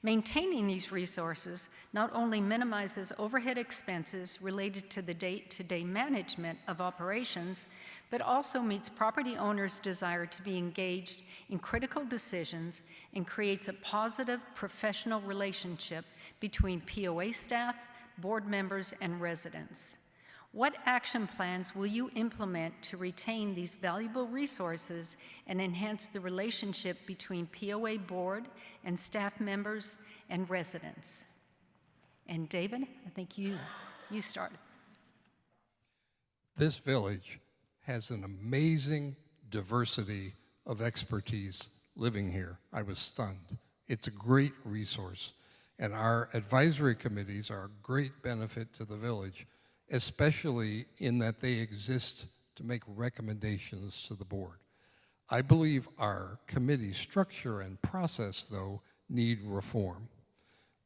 Maintaining these resources not only minimizes overhead expenses related to the day-to-day management of operations, but also meets property owners' desire to be engaged in critical decisions and creates a positive professional relationship between POA staff, board members, and residents. What action plans will you implement to retain these valuable resources and enhance the relationship between POA board and staff members and residents? And David, I think you start. This village has an amazing diversity of expertise living here. I was stunned. It's a great resource. And our advisory committees are a great benefit to the village, especially in that they exist to make recommendations to the board. I believe our committee structure and process, though, need reform.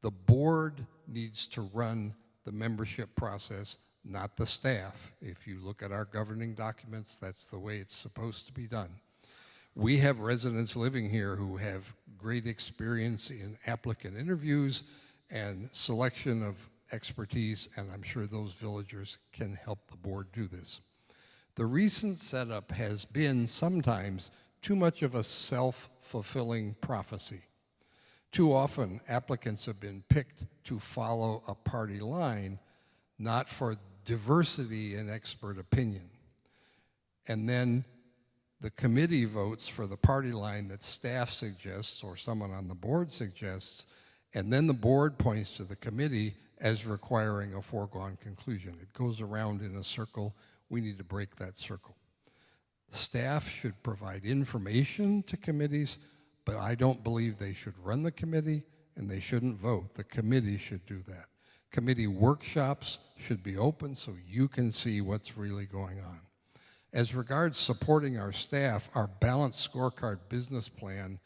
The board needs to run the membership process, not the staff. If you look at our governing documents, that's the way it's supposed to be done. We have residents living here who have great experience in applicant interviews and selection of expertise, and I'm sure those villagers can help the board do this. The recent setup has been sometimes too much of a self-fulfilling prophecy. Too often, applicants have been picked to follow a party line, not for diversity in expert opinion. And then the committee votes for the party line that staff suggests or someone on the board suggests, and then the board points to the committee as requiring a foregone conclusion. It goes around in a circle. We need to break that circle. Staff should provide information to committees, but I don't believe they should run the committee and they shouldn't vote. The committee should do that. Committee workshops should be open so you can see what's really going on. As regards supporting our staff, our balanced scorecard business plan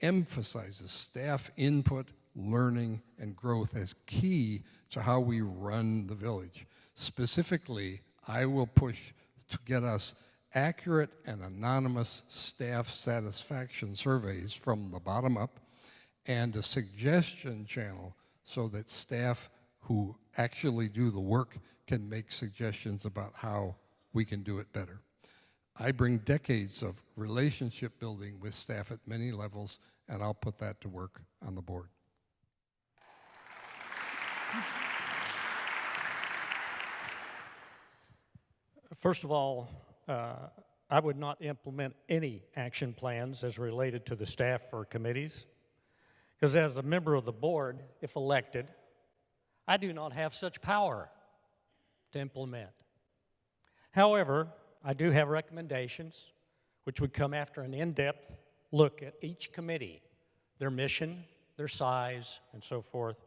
emphasizes staff input, learning, and growth as key to how we run the village. Specifically, I will push to get us accurate and anonymous staff satisfaction surveys from the bottom up and a suggestion channel so that staff who actually do the work can make suggestions about how we can do it better. I bring decades of relationship building with staff at many levels, and I'll put that to work on the board. First of all, I would not implement any action plans as related to the staff or committees, because as a member of the board, if elected, I do not have such power to implement. However, I do have recommendations which would come after an in-depth look at each committee, their mission, their size, and so forth.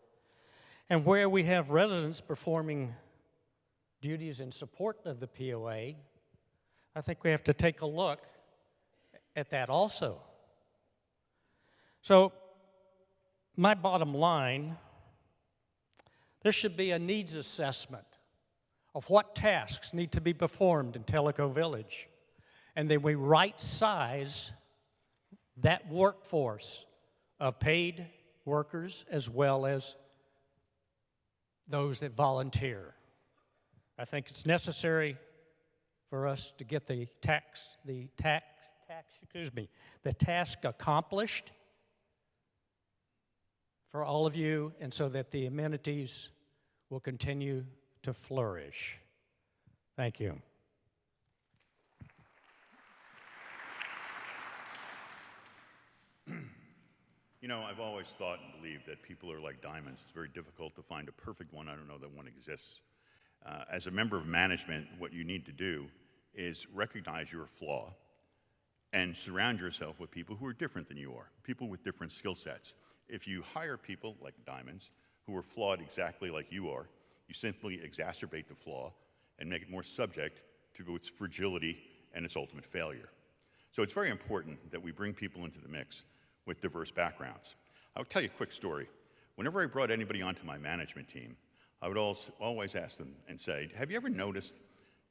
And where we have residents performing duties in support of the POA, I think we have to take a look at that also. So, my bottom line, there should be a needs assessment of what tasks need to be performed in Tellico Village. And then we right-size that workforce of paid workers as well as those that volunteer. I think it's necessary for us to get the task accomplished for all of you, and so that the amenities will continue to flourish. Thank you. You know, I've always thought and believed that people are like diamonds. It's very difficult to find a perfect one. I don't know that one exists. As a member of management, what you need to do is recognize your flaw and surround yourself with people who are different than you are, people with different skill sets. If you hire people like diamonds who are flawed exactly like you are, you simply exacerbate the flaw and make it more subject to its fragility and its ultimate failure. So it's very important that we bring people into the mix with diverse backgrounds. I'll tell you a quick story. Whenever I brought anybody onto my management team, I would always ask them and say, have you ever noticed,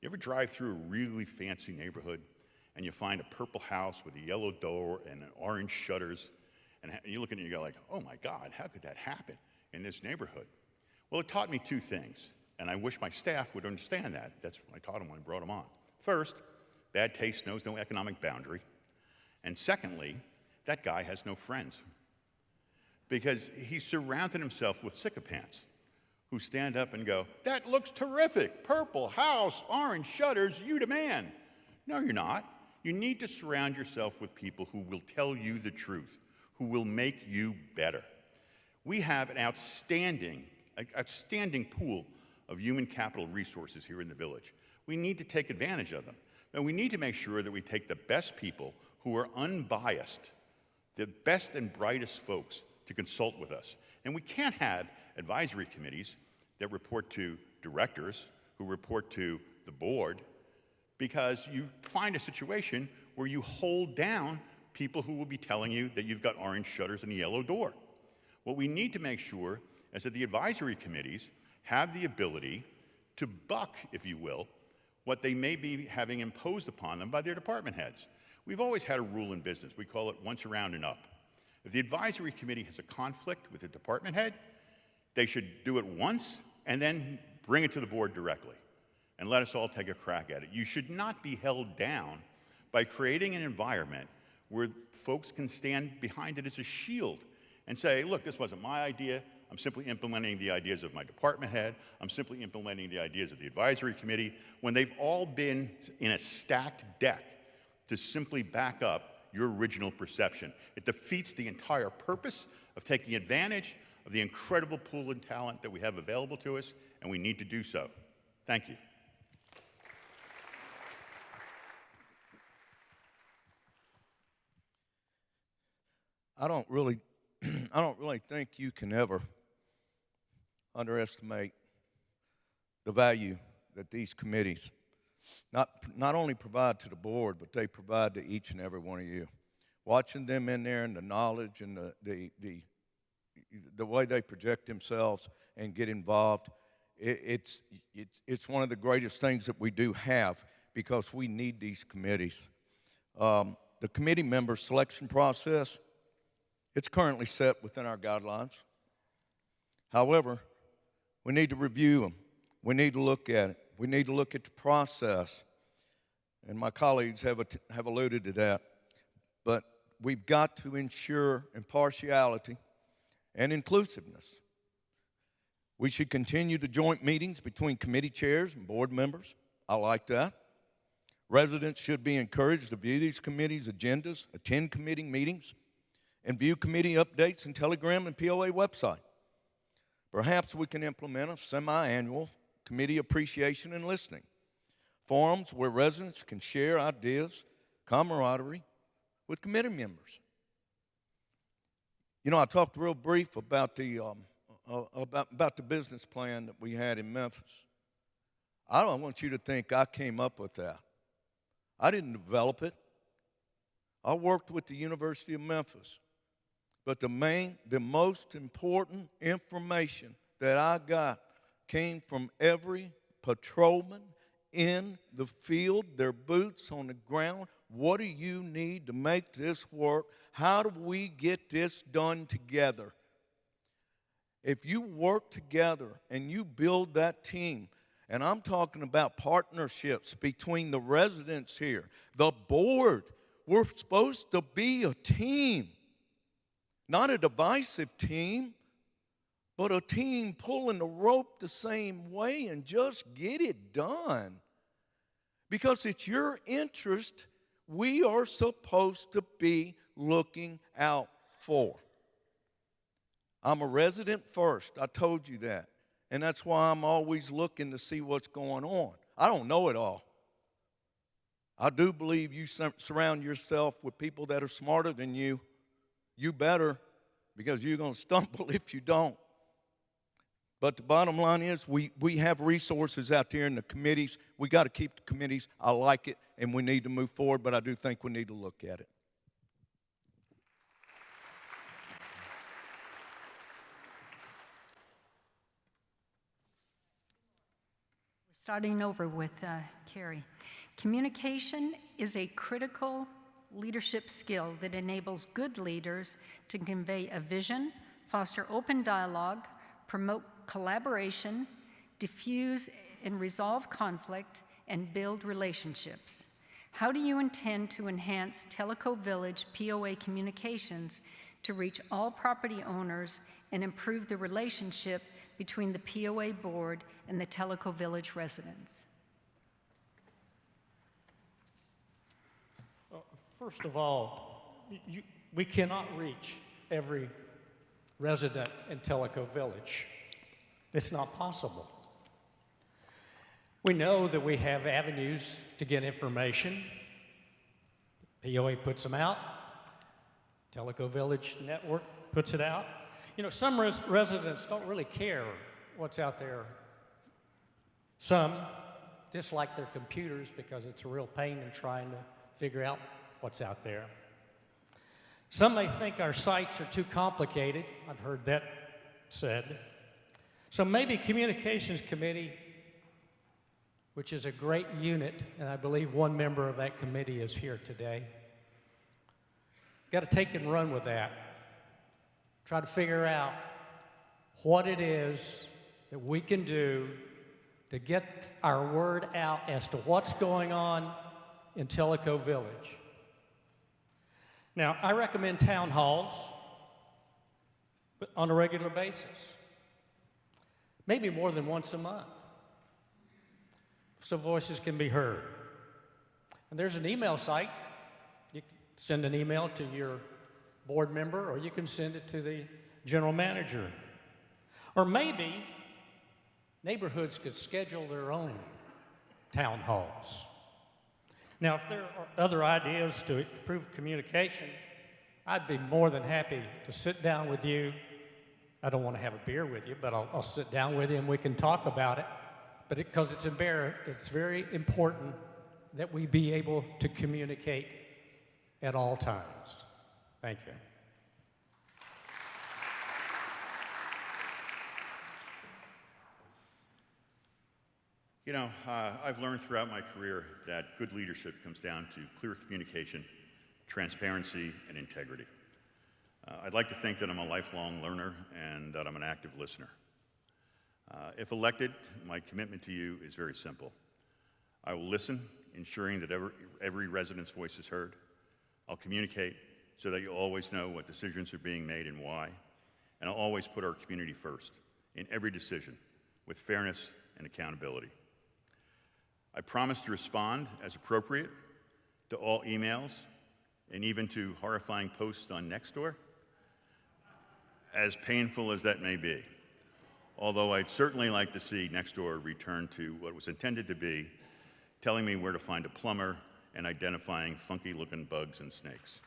you ever drive through a really fancy neighborhood and you find a purple house with a yellow door and orange shutters, and you look at it and you go like, oh my God, how could that happen in this neighborhood? Well, it taught me two things, and I wish my staff would understand that. That's what I taught them when I brought them on. first, bad taste knows no economic boundary. And secondly, that guy has no friends. Because he's surrounded himself with sycophants who stand up and go, "That looks terrific, purple house, orange shutters, you demand." No, you're not. You need to surround yourself with people who will tell you the truth, who will make you better. We have an outstanding pool of human capital resources here in the village. We need to take advantage of them. And we need to make sure that we take the best people who are unbiased, the best and brightest folks to consult with us. And we can't have advisory committees that report to directors who report to the board, because you find a situation where you hold down people who will be telling you that you've got orange shutters and a yellow door. What we need to make sure is that the advisory committees have the ability to buck, if you will, what they may be having imposed upon them by their department heads. We've always had a rule in business. We call it once around and up. If the advisory committee has a conflict with the department head, they should do it once and then bring it to the board directly and let us all take a crack at it. You should not be held down by creating an environment where folks can stand behind it as a shield and say, "Look, this wasn't my idea. I'm simply implementing the ideas of my department head. I'm simply implementing the ideas of the advisory committee," when they've all been in a stacked deck to simply back up your original perception. It defeats the entire purpose of taking advantage of the incredible pool and talent that we have available to us, and we need to do so. Thank you. I don't really think you can ever underestimate the value that these committees not only provide to the board, but they provide to each and every one of you. Watching them in there and the knowledge and the way they project themselves and get involved, it's one of the greatest things that we do have, because we need these committees. The committee member selection process, it's currently set within our guidelines. However, we need to review them. We need to look at it. We need to look at the process. And my colleagues have alluded to that. But we've got to ensure impartiality and inclusiveness. We should continue the joint meetings between committee chairs and board members. I like that. Residents should be encouraged to view these committees' agendas, attend committee meetings, and view committee updates in Telegram and POA website. Perhaps we can implement a semi-annual committee appreciation and listening forums where residents can share ideas, camaraderie with committee members. You know, I talked real brief about the business plan that we had in Memphis. I don't want you to think I came up with that. I didn't develop it. I worked with the University of Memphis. But the most important information that I got came from every patrolman in the field, their boots on the ground. What do you need to make this work? How do we get this done together? If you work together and you build that team, and I'm talking about partnerships between the residents here, the board, we're supposed to be a team. Not a divisive team, but a team pulling the rope the same way and just get it done. Because it's your interest we are supposed to be looking out for. I'm a resident first. I told you that. And that's why I'm always looking to see what's going on. I don't know it all. I do believe you surround yourself with people that are smarter than you. You better, because you're going to stumble if you don't. But the bottom line is we have resources out there in the committees. We got to keep the committees. I like it, and we need to move forward, but I do think we need to look at it. Starting over with Carrie. Communication is a critical leadership skill that enables good leaders to convey a vision, foster open dialogue, promote collaboration, diffuse and resolve conflict, and build relationships. How do you intend to enhance Tellico Village POA communications to reach all property owners and improve the relationship between the POA board and the Tellico Village residents? First of all, we cannot reach every resident in Tellico Village. It's not possible. We know that we have avenues to get information. POA puts them out. Tellico Village Network puts it out. You know, some residents don't really care what's out there. Some dislike their computers because it's a real pain in trying to figure out what's out there. Some may think our sites are too complicated. I've heard that said. So maybe Communications Committee, which is a great unit, and I believe one member of that committee is here today, got to take and run with that. Try to figure out what it is that we can do to get our word out as to what's going on in Tellico Village. Now, I recommend town halls on a regular basis, maybe more than once a month, so voices can be heard. And there's an email site. You can send an email to your board member, or you can send it to the general manager. Or maybe neighborhoods could schedule their own town halls. Now, if there are other ideas to improve communication, I'd be more than happy to sit down with you. I don't want to have a beer with you, but I'll sit down with you and we can talk about it. But because it's very important that we be able to communicate at all times. Thank you. You know, I've learned throughout my career that good leadership comes down to clear communication, transparency, and integrity. I'd like to think that I'm a lifelong learner and that I'm an active listener. If elected, my commitment to you is very simple. I will listen, ensuring that every resident's voice is heard. I'll communicate so that you'll always know what decisions are being made and why. And I'll always put our community first in every decision with fairness and accountability. I promise to respond as appropriate to all emails and even to horrifying posts on Nextdoor, as painful as that may be. Although I'd certainly like to see Nextdoor return to what it was intended to be, telling me where to find a plumber and identifying funky-looking bugs and snakes.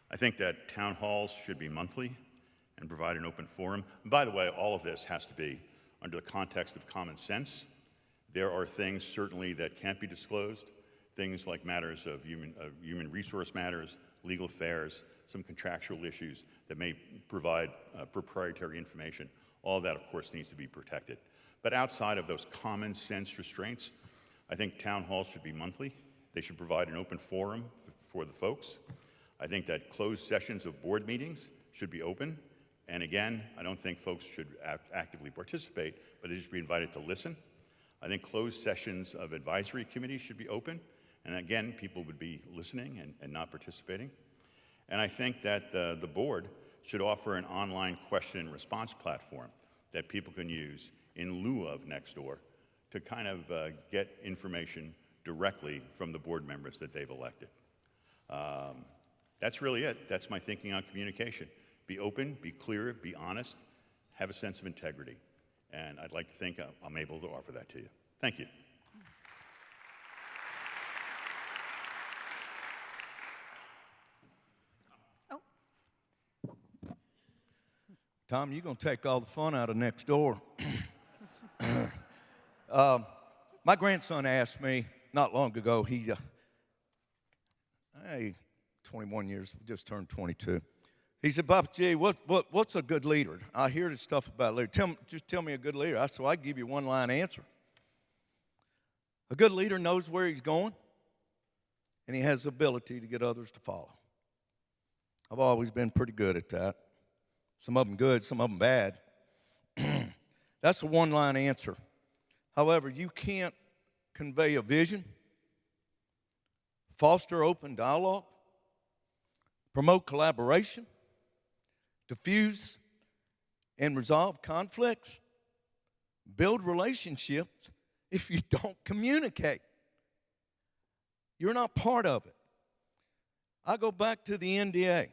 I think that town halls should be monthly and provide an open forum. And by the way, all of this has to be under the context of common sense. There are things certainly that can't be disclosed, things like matters of human resource matters, legal affairs, some contractual issues that may provide proprietary information. All of that, of course, needs to be protected. But outside of those common sense restraints, I think town halls should be monthly. They should provide an open forum for the folks. I think that closed sessions of board meetings should be open. And again, I don't think folks should actively participate, but they should be invited to listen. I think closed sessions of advisory committees should be open. And again, people would be listening and not participating. And I think that the board should offer an online question and response platform that people can use in lieu of Nextdoor to kind of get information directly from the board members that they've elected. That's really it. That's my thinking on communication. Be open, be clear, be honest, have a sense of integrity. And I'd like to think I'm able to offer that to you. Thank you. Tom, you're going to take all the fun out of Nextdoor. My grandson asked me not long ago, he 21 years, just turned 22. He said, Papa G, what's a good leader? I hear this stuff about leader. Just tell me a good leader. I said, well, I give you a one-line answer. A good leader knows where he's going, and he has the ability to get others to follow. I've always been pretty good at that. Some of them good, some of them bad. That's a one-line answer. However, you can't convey a vision, foster open dialogue, promote collaboration, diffuse and resolve conflicts, build relationships if you don't communicate. You're not part of it. I go back to the NDA.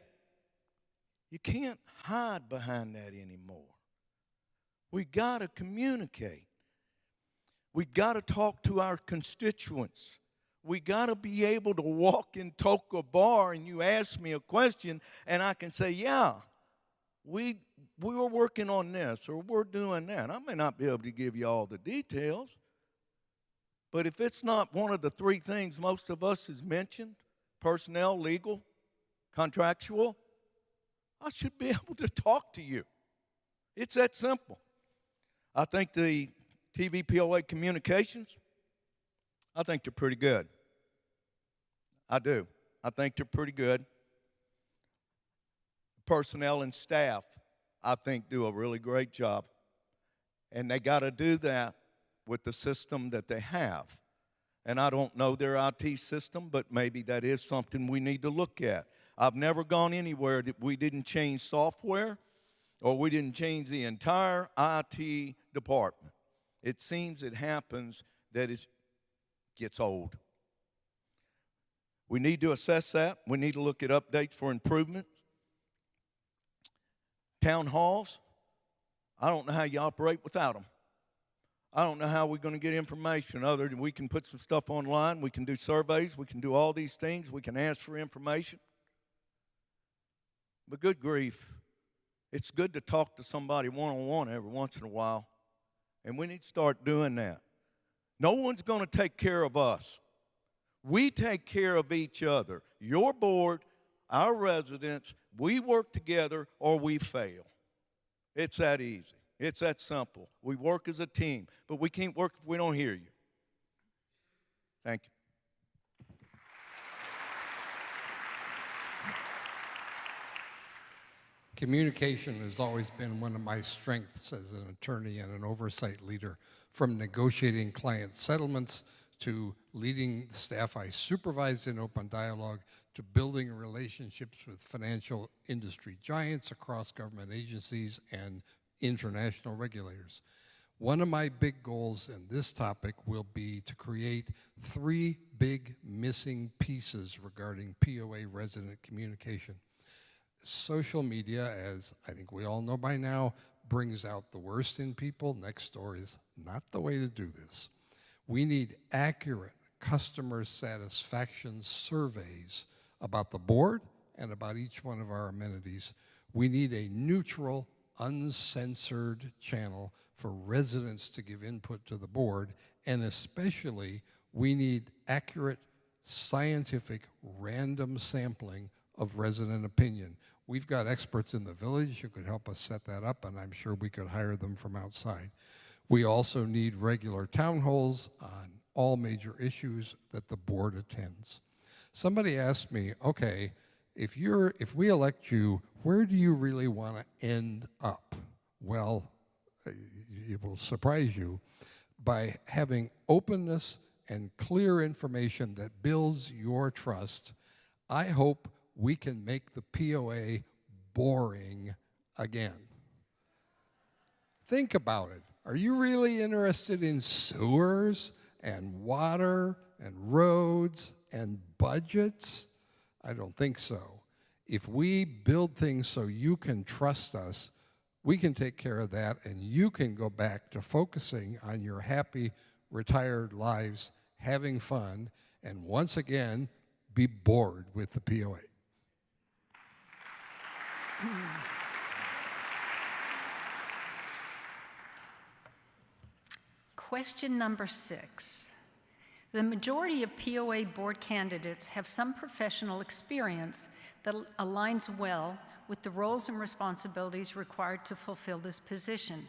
You can't hide behind that anymore. We got to communicate. We got to talk to our constituents. We got to be able to walk into a bar and you ask me a question and I can say, yeah, we were working on this or we're doing that. I may not be able to give you all the details, but if it's not one of the three things most of us has mentioned, personnel, legal, contractual, I should be able to talk to you. It's that simple. I think the TV POA communications, I think they're pretty good. I do. I think they're pretty good. Personnel and staff, I think, do a really great job. And they got to do that with the system that they have. And I don't know their IT system, but maybe that is something we need to look at. I've never gone anywhere that we didn't change software or we didn't change the entire IT department. It seems it happens that it gets old. We need to assess that. We need to look at updates for improvement. Town halls, I don't know how you operate without them. I don't know how we're going to get information other than we can put some stuff online, we can do surveys, we can do all these things, we can ask for information. But good grief, it's good to talk to somebody one-on-one every once in a while, and we need to start doing that. No one's going to take care of us. We take care of each other. Your board, our residents, we work together or we fail. It's that easy. It's that simple. We work as a team, but we can't work if we don't hear you. Thank you. Communication has always been one of my strengths as an attorney and an oversight leader, from negotiating client settlements to leading the staff I supervised in open dialogue to building relationships with financial industry giants across government agencies and international regulators. One of my big goals in this topic will be to create 3 big missing pieces regarding POA resident communication. Social media, as I think we all know by now, brings out the worst in people. Next door is not the way to do this. We need accurate customer satisfaction surveys about the board and about each one of our amenities. We need a neutral, uncensored channel for residents to give input to the board, and especially we need accurate, scientific, random sampling of resident opinion. We've got experts in the village who could help us set that up, and I'm sure we could hire them from outside. We also need regular town halls on all major issues that the board attends. Somebody asked me, okay, if we elect you, where do you really want to end up? Well, it will surprise you by having openness and clear information that builds your trust. I hope we can make the POA boring again. Think about it. Are you really interested in sewers and water and roads and budgets? I don't think so. If we build things so you can trust us, we can take care of that, and you can go back to focusing on your happy, retired lives, having fun, and once again, be bored with the POA. Question number 6. The majority of POA board candidates have some professional experience that aligns well with the roles and responsibilities required to fulfill this position.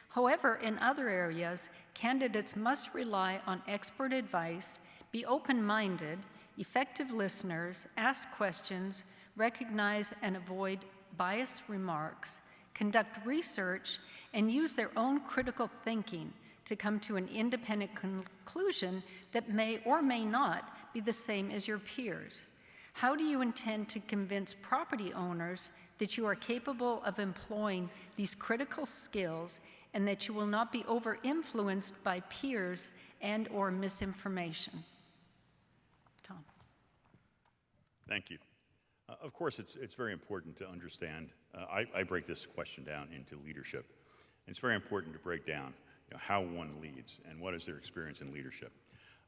However, in other areas, candidates must rely on expert advice, be open-minded, effective listeners, ask questions, recognize and avoid biased remarks, conduct research, and use their own critical thinking to come to an independent conclusion that may or may not be the same as your peers? How do you intend to convince property owners that you are capable of employing these critical skills and that you will not be over-influenced by peers and or misinformation? Tom. Thank you. Of course, it's very important to understand. I break this question down into leadership. It's very important to break down how one leads and what is their experience in leadership.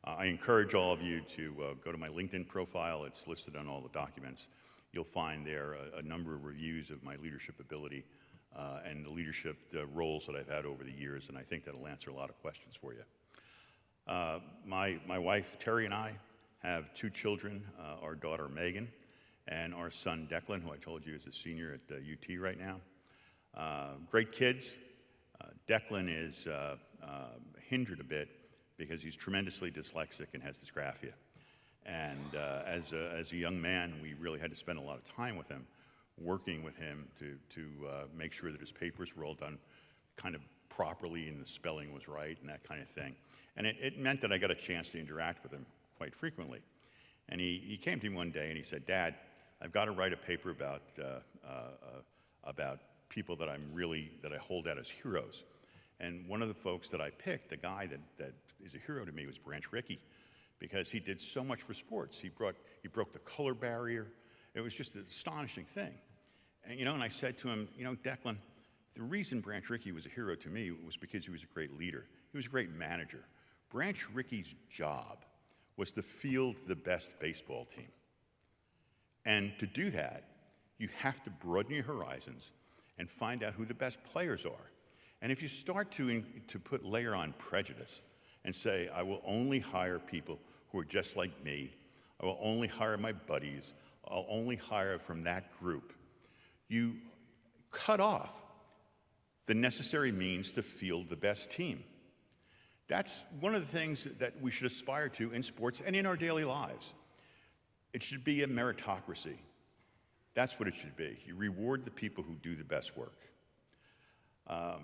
I encourage all of you to go to my LinkedIn profile. It's listed on all the documents. You'll find there a number of reviews of my leadership ability and the leadership roles that I've had over the years, and I think that'll answer a lot of questions for you. My wife, Terry, and I have 2 children, our daughter, Megan, and our son, Declan, who I told you is a senior at UT right now. Great kids. Declan is hindered a bit because he's tremendously dyslexic and has dysgraphia. And as a young man, we really had to spend a lot of time with him, working with him to make sure that his papers were all done kind of properly and the spelling was right and that kind of thing. And it meant that I got a chance to interact with him quite frequently. And he came to me one day and he said, "Dad, I've got to write a paper about people that I hold out as heroes." And one of the folks that I picked, the guy that is a hero to me, was Branch Rickey, because he did so much for sports. He broke the color barrier. It was just an astonishing thing. And and I said to him, "Declan, the reason Branch Rickey was a hero to me was because he was a great leader. He was a great manager. Branch Rickey's job was to field the best baseball team. And to do that, you have to broaden your horizons and find out who the best players are. And if you start to put layer on prejudice and say, I will only hire people who are just like me, I will only hire my buddies, I'll only hire from that group, you cut off the necessary means to field the best team. That's one of the things that we should aspire to in sports and in our daily lives. It should be a meritocracy. That's what it should be. You reward the people who do the best work. I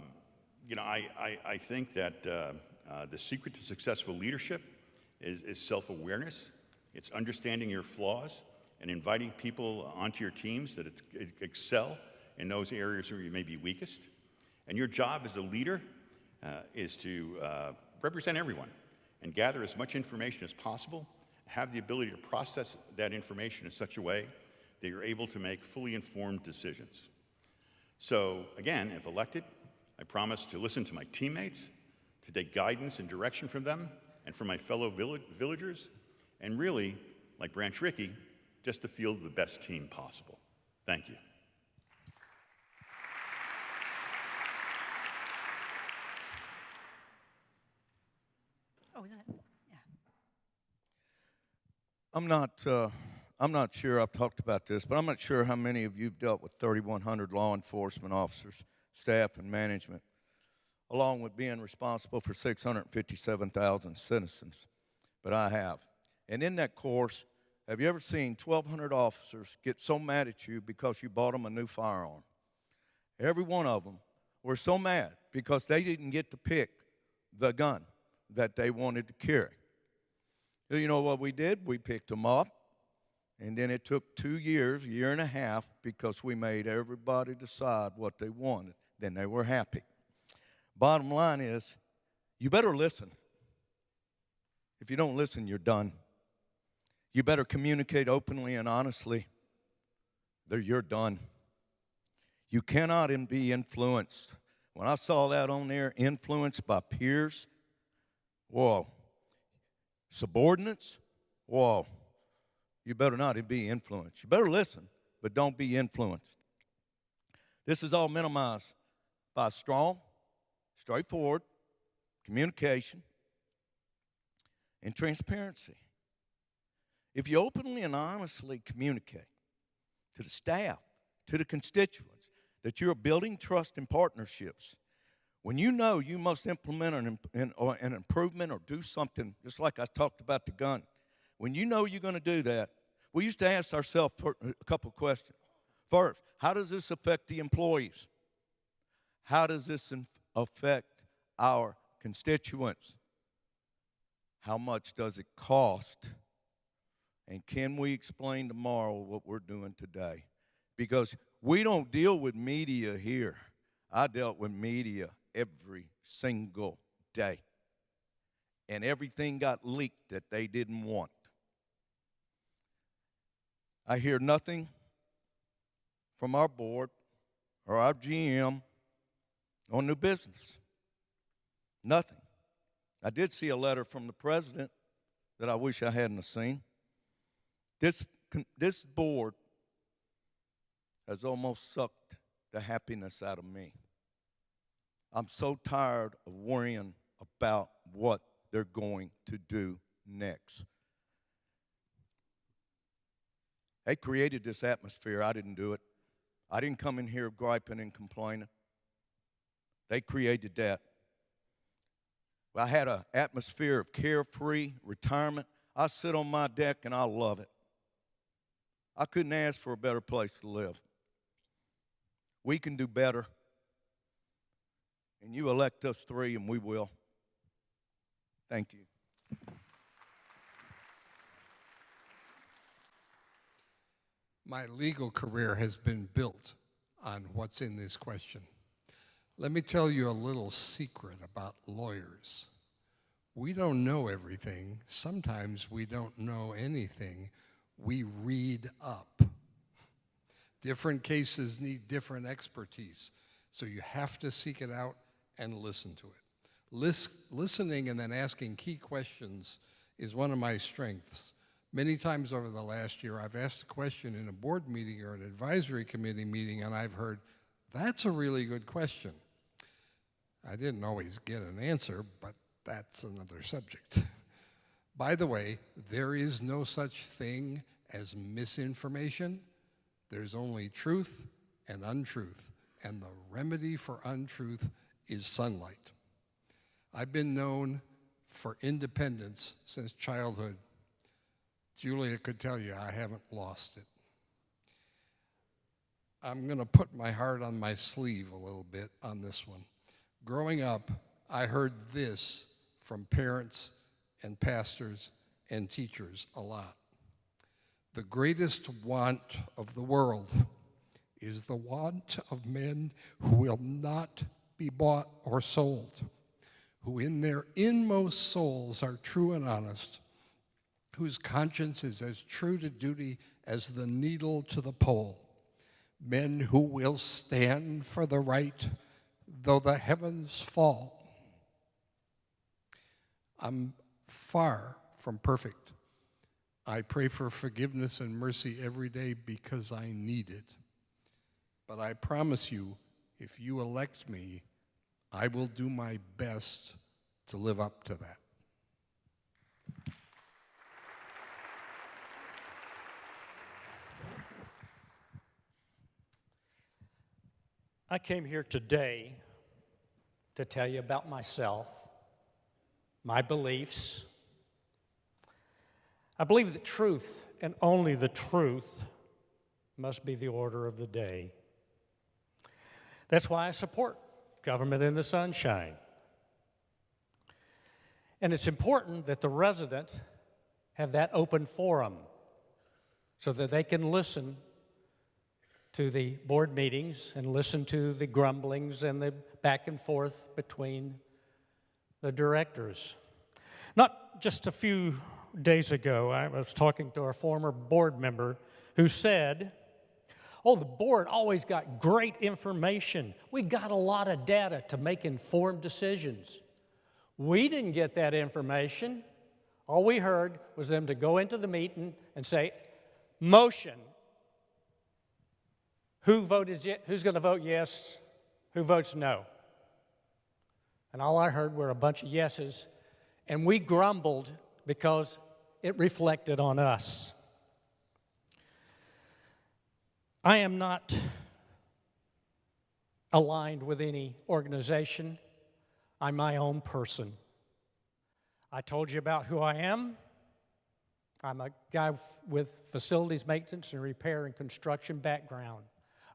think that the secret to successful leadership is self-awareness. It's understanding your flaws and inviting people onto your teams that excel in those areas where you may be weakest. And your job as a leader is to represent everyone and gather as much information as possible, have the ability to process that information in such a way that you're able to make fully informed decisions. So again, if elected, I promise to listen to my teammates, to take guidance and direction from them and from my fellow villagers, and really, like Branch Rickey, just to field the best team possible. Thank you. Oh, is that? Yeah. I'm not sure, I've talked about this, but I'm not sure how many of you have dealt with 3,100 law enforcement officers, staff, and management, along with being responsible for 657,000 citizens. But I have. And in that course, have you ever seen 1,200 officers get so mad at you because you bought them a new firearm? Every one of them were so mad because they didn't get to pick the gun that they wanted to carry. You know what we did? We picked them up, and then it took 2 years, a year and a half, because we made everybody decide what they wanted. Then they were happy. Bottom line is, you better listen. If you don't listen, you're done. You better communicate openly and honestly. You're done. You cannot be influenced. When I saw that on there, influenced by peers, whoa. Subordinates, whoa. You better not be influenced. You better listen, but don't be influenced. This is all minimized by strong, straightforward communication and transparency. If you openly and honestly communicate to the staff, to the constituents, that you're building trust and partnerships, when you know you must implement an improvement or do something, just like I talked about the gun, when you know you're going to do that, we used to ask ourselves a couple of questions. First, how does this affect the employees? How does this affect our constituents? How much does it cost? And can we explain tomorrow what we're doing today? Because we don't deal with media here. I dealt with media every single day. And everything got leaked that they didn't want. I hear nothing from our board or our GM on new business. Nothing. I did see a letter from the president that I wish I hadn't have seen. This board has almost sucked the happiness out of me. I'm so tired of worrying about what they're going to do next. They created this atmosphere. I didn't do it. I didn't come in here griping and complaining. They created that. I had an atmosphere of carefree retirement. I sit on my deck and I love it. I couldn't ask for a better place to live. We can do better. And you elect us three, and we will. Thank you. My legal career has been built on what's in this question. Let me tell you a little secret about lawyers. We don't know everything. Sometimes we don't know anything. We read up. Different cases need different expertise, so you have to seek it out and listen to it. Listening and then asking key questions is one of my strengths. Many times over the last year, I've asked a question in a board meeting or an advisory committee meeting, and I've heard, that's a really good question. I didn't always get an answer, but that's another subject. By the way, there is no such thing as misinformation. There's only truth and untruth, and the remedy for untruth is sunlight. I've been known for independence since childhood. Julia could tell you I haven't lost it. I'm going to put my heart on my sleeve a little bit on this one. Growing up, I heard this from parents and pastors and teachers a lot. The greatest want of the world is the want of men who will not be bought or sold, who in their inmost souls are true and honest, whose conscience is as true to duty as the needle to the pole, men who will stand for the right though the heavens fall. I'm far from perfect. I pray for forgiveness and mercy every day because I need it. But I promise you, if you elect me, I will do my best to live up to that. I came here today to tell you about myself, my beliefs. I believe that truth, and only the truth, must be the order of the day. That's why I support government in the sunshine. And it's important that the residents have that open forum so that they can listen to the board meetings and listen to the grumblings and the back and forth between the directors. Not just a few days ago, I was talking to a former board member who said, oh, the board always got great information. We got a lot of data to make informed decisions. We didn't get that information. All we heard was them to go into the meeting and say, motion. Who's going to vote yes? Who votes no? And all I heard were a bunch of yeses, and we grumbled because it reflected on us. I am not aligned with any organization. I'm my own person. I told you about who I am. I'm a guy with facilities maintenance and repair and construction background.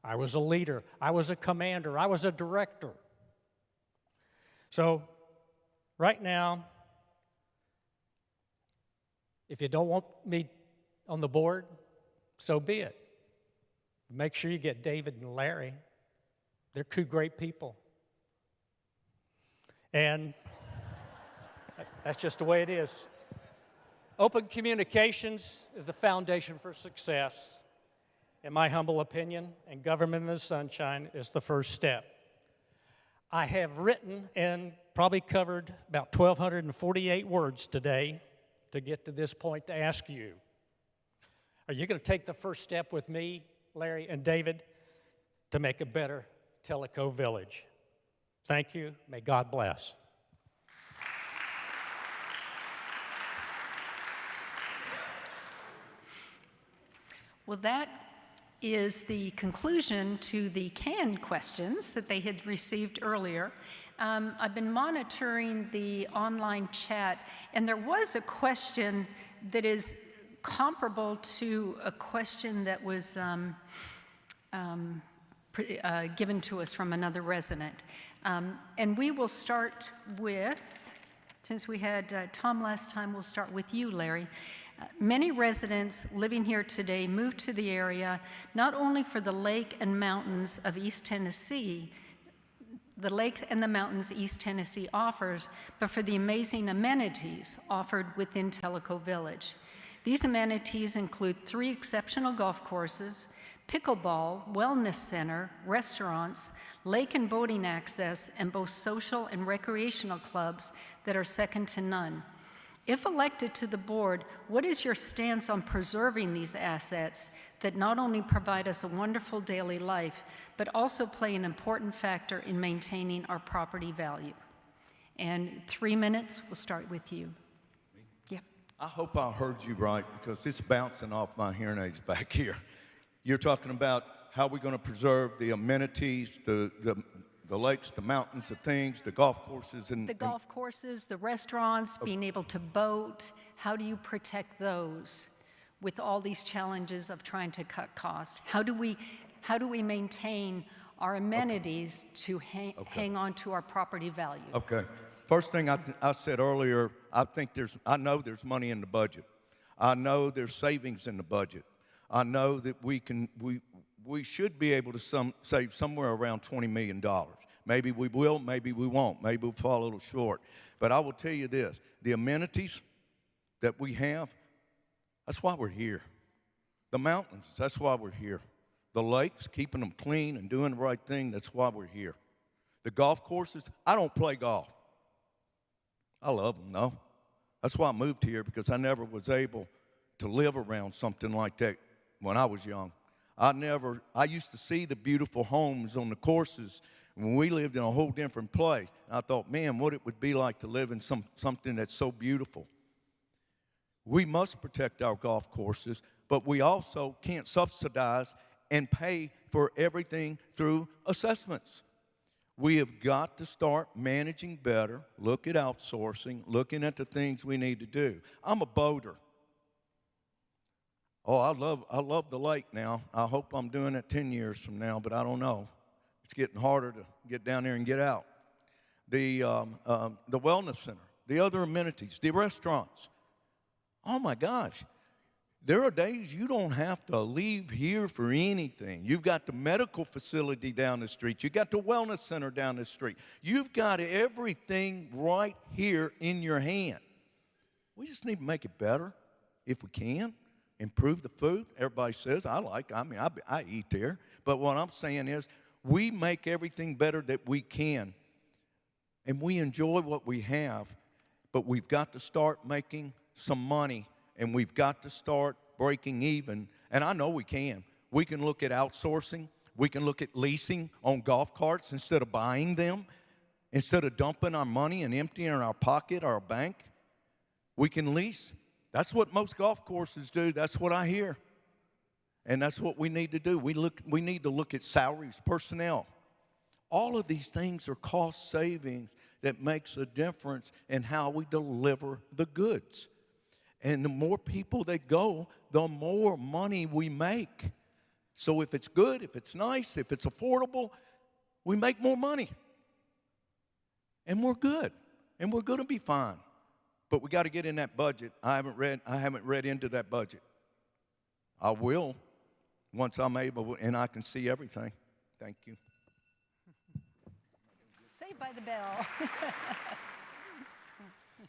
I was a leader. I was a commander. I was a director. So right now, if you don't want me on the board, so be it. Make sure you get David and Larry. They're two great people. And that's just the way it is. Open communications is the foundation for success, in my humble opinion, and government in the sunshine is the first step. I have written and probably covered about 1,248 words today to get to this point to ask you, are you going to take the first step with me, Larry, and David to make a better Tellico Village? Thank you. May God bless. Well, that is the conclusion to the canned questions that they had received earlier. I've been monitoring the online chat, and there was a question that is comparable to a question that was given to us from another resident. And we will start with, since we had Tom last time, we'll start with you, Larry. Many residents living here today moved to the area not only for the lake and mountains of East Tennessee, the lake and the mountains East Tennessee offers, but for the amazing amenities offered within Tellico Village. These amenities include 3 exceptional golf courses, pickleball, wellness center, restaurants, lake and boating access, and both social and recreational clubs that are second to none. If elected to the board, what is your stance on preserving these assets that not only provide us a wonderful daily life, but also play an important factor in maintaining our property value? And 3 minutes, we'll start with you. Yeah. I hope I heard you right, because it's bouncing off my hearing aids back here. You're talking about how we're going to preserve the amenities, the lakes, the mountains, the things, the golf courses. The golf courses, the restaurants, being able to boat. How do you protect those with all these challenges of trying to cut costs? How do we maintain our amenities to hang on to our property value? Okay. First thing I said earlier, I know there's money in the budget. I know there's savings in the budget. I know that we should be able to save somewhere around $20 million. Maybe we will, maybe we won't. Maybe we'll fall a little short. But I will tell you this, the amenities that we have, that's why we're here. The mountains, that's why we're here. The lakes, keeping them clean and doing the right thing, that's why we're here. The golf courses, I don't play golf. I love them, though. That's why I moved here, because I never was able to live around something like that when I was young. I used to see the beautiful homes on the courses when we lived in a whole different place. And I thought, man, what it would be like to live in something that's so beautiful. We must protect our golf courses, but we also can't subsidize and pay for everything through assessments. We have got to start managing better, look at outsourcing, looking at the things we need to do. I'm a boater. Oh, I love the lake now. I hope I'm doing it 10 years from now, but I don't know. It's getting harder to get down there and get out. The wellness center, the other amenities, the restaurants. Oh my gosh, there are days you don't have to leave here for anything. You've got the medical facility down the street. You've got the wellness center down the street. You've got everything right here in your hand. We just need to make it better if we can. Improve the food. Everybody says, I eat there. But what I'm saying is, we make everything better that we can. And we enjoy what we have, but we've got to start making some money, and we've got to start breaking even. And I know we can. We can look at outsourcing. We can look at leasing on golf carts instead of buying them. Instead of dumping our money and emptying our pocket or our bank, we can lease. That's what most golf courses do. That's what I hear. And that's what we need to do. We need to look at salaries, personnel. All of these things are cost savings that makes a difference in how we deliver the goods. And the more people that go, the more money we make. So if it's good, if it's nice, if it's affordable, we make more money. And we're good. And we're going to be fine. But we got to get in that budget. I haven't read into that budget. I will once I'm able and I can see everything. Thank you. Saved by the bell.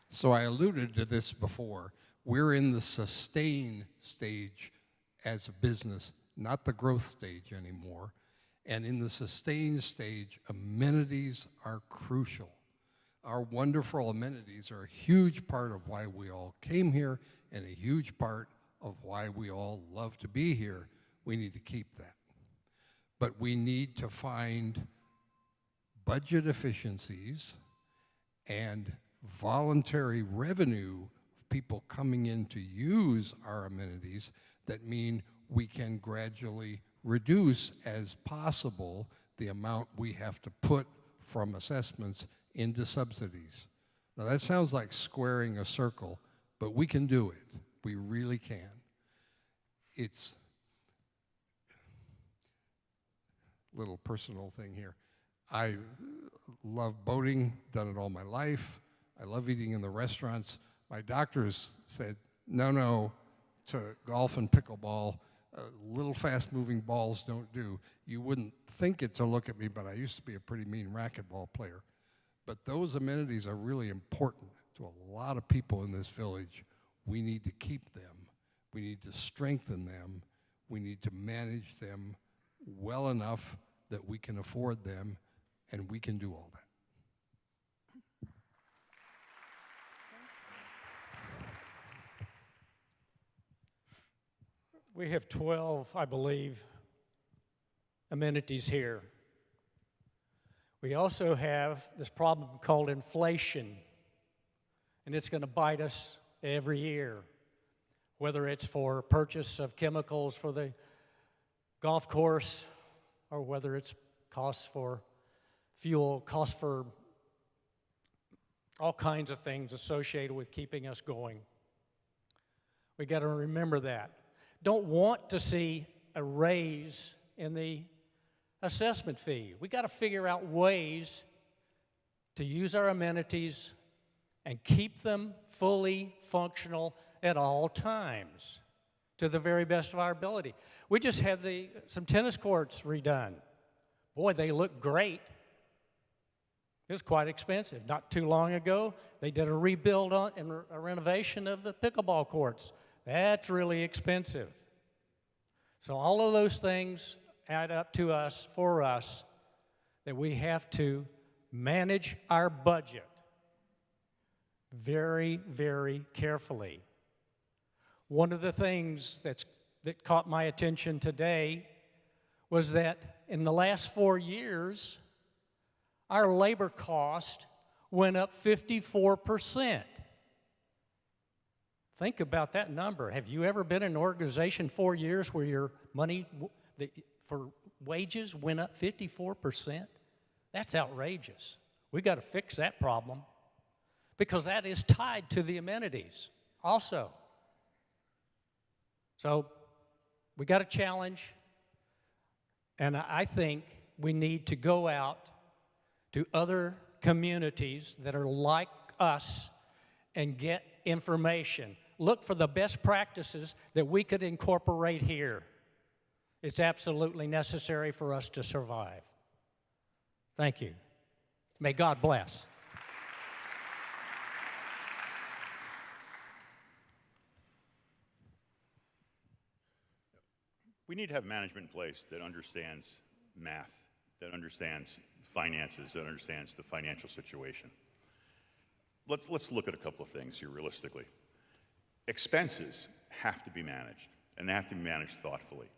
So I alluded to this before. We're in the sustain stage as a business, not the growth stage anymore. And in the sustain stage, amenities are crucial. Our wonderful amenities are a huge part of why we all came here and a huge part of why we all love to be here. We need to keep that. But we need to find budget efficiencies and voluntary revenue of people coming in to use our amenities that mean we can gradually reduce as possible the amount we have to put from assessments into subsidies. Now that sounds like squaring a circle, but we can do it. We really can. It's a little personal thing here. I love boating, done it all my life. I love eating in the restaurants. My doctors said, no, to golf and pickleball, little fast-moving balls don't do. You wouldn't think it to look at me, but I used to be a pretty mean racquetball player. But those amenities are really important to a lot of people in this village. We need to keep them. We need to strengthen them. We need to manage them well enough that we can afford them, and we can do all that. We have 12, I believe, amenities here. We also have this problem called inflation, and it's going to bite us every year, whether it's for purchase of chemicals for the golf course or whether it's costs for fuel, costs for all kinds of things associated with keeping us going. We got to remember that. Don't want to see a raise in the assessment fee. We got to figure out ways to use our amenities and keep them fully functional at all times to the very best of our ability. We just had some tennis courts redone. Boy, they look great. It was quite expensive. Not too long ago, they did a rebuild and a renovation of the pickleball courts. That's really expensive. So all of those things add up to us, for us, that we have to manage our budget very, very carefully. One of the things that caught my attention today was that in the last 4 years, our labor cost went up 54%. Think about that number. Have you ever been in an organization 4 years where your money for wages went up 54%? That's outrageous. We've got to fix that problem because that is tied to the amenities also. So we got a challenge, and I think we need to go out to other communities that are like us and get information. Look for the best practices that we could incorporate here. It's absolutely necessary for us to survive. Thank you. May God bless. We need to have management in place that understands math, that understands finances, that understands the financial situation. Let's look at a couple of things here realistically. Expenses have to be managed, and they have to be managed thoughtfully.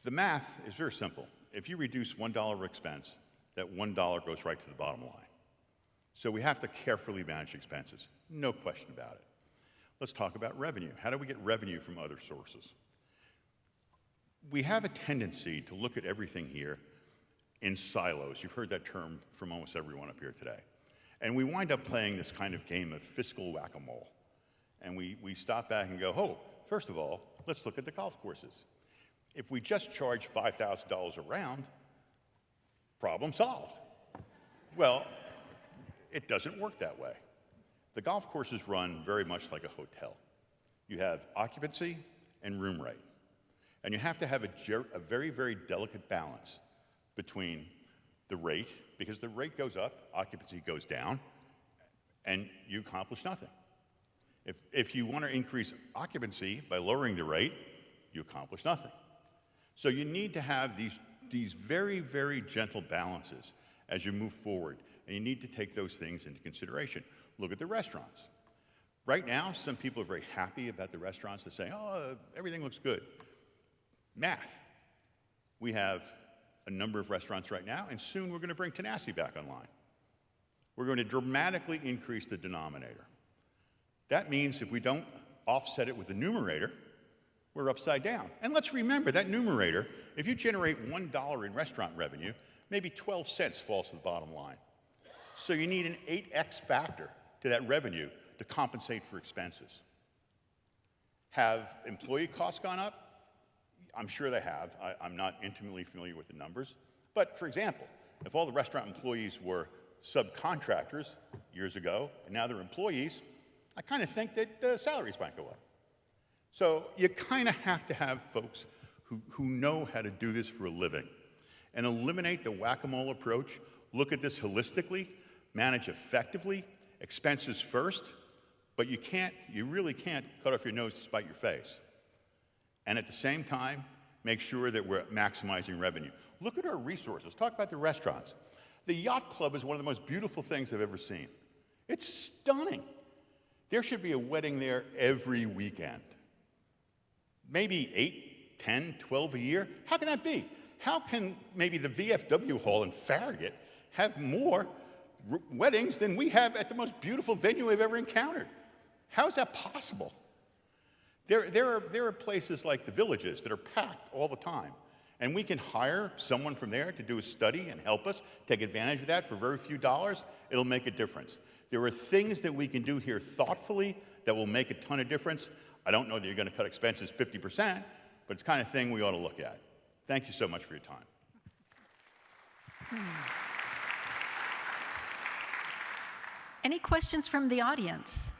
The math is very simple. If you reduce $1 of expense, that $1 goes right to the bottom line. So we have to carefully manage expenses, no question about it. Let's talk about revenue. How do we get revenue from other sources? We have a tendency to look at everything here in silos. You've heard that term from almost everyone up here today. And we wind up playing this kind of game of fiscal whack-a-mole. And we stop back and go, oh, first of all, let's look at the golf courses. If we just charge $5,000 a round, problem solved. Well, it doesn't work that way. The golf courses run very much like a hotel. You have occupancy and room rate. And you have to have a very, very delicate balance between the rate, because the rate goes up, occupancy goes down, and you accomplish nothing. If you want to increase occupancy by lowering the rate, you accomplish nothing. So you need to have these very, very gentle balances as you move forward, and you need to take those things into consideration. Look at the restaurants. Right now, some people are very happy about the restaurants. They're saying, oh, everything looks good. Math. We have a number of restaurants right now, and soon we're going to bring Tenacity back online. We're going to dramatically increase the denominator. That means if we don't offset it with the numerator, we're upside down. And let's remember that numerator, if you generate $1 in restaurant revenue, maybe 12 cents falls to the bottom line. So you need an 8x factor to that revenue to compensate for expenses. Have employee costs gone up? I'm sure they have. I'm not intimately familiar with the numbers. But for example, if all the restaurant employees were subcontractors years ago, and now they're employees, I kind of think that the salaries might go up. So you kind of have to have folks who know how to do this for a living and eliminate the whack-a-mole approach, look at this holistically, manage effectively, expenses first, but you really can't cut off your nose to spite your face. And at the same time, make sure that we're maximizing revenue. Look at our resources. Talk about the restaurants. The yacht club is one of the most beautiful things I've ever seen. It's stunning. There should be a wedding there every weekend. Maybe 8, 10, 12 a year. How can that be? How can maybe the VFW Hall in Farragut have more weddings than we have at the most beautiful venue I've ever encountered? How is that possible? There are places like the Villages that are packed all the time, and we can hire someone from there to do a study and help us take advantage of that for very few dollars. It'll make a difference. There are things that we can do here thoughtfully that will make a ton of difference. I don't know that you're going to cut expenses 50%, but it's the kind of thing we ought to look at. Thank you so much for your time. Any questions from the audience?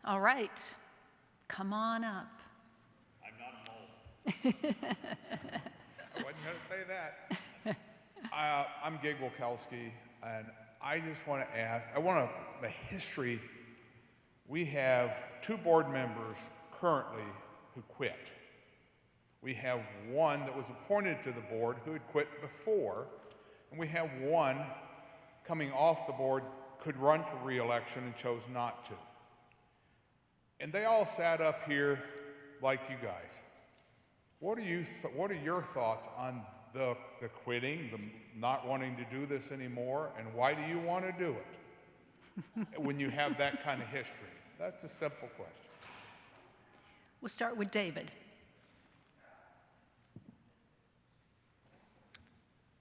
All right, come on up. I'm not a mole. Wasn't going to say that. I'm Gig Wilkowski, and I just want to ask, the history. We have 2 board members currently who quit. We have one that was appointed to the board who had quit before, and we have one coming off the board, could run for re-election and chose not to. And they all sat up here like you guys. What are your thoughts on the quitting, the not wanting to do this anymore, and why do you want to do it when you have that kind of history? That's a simple question. We'll start with David.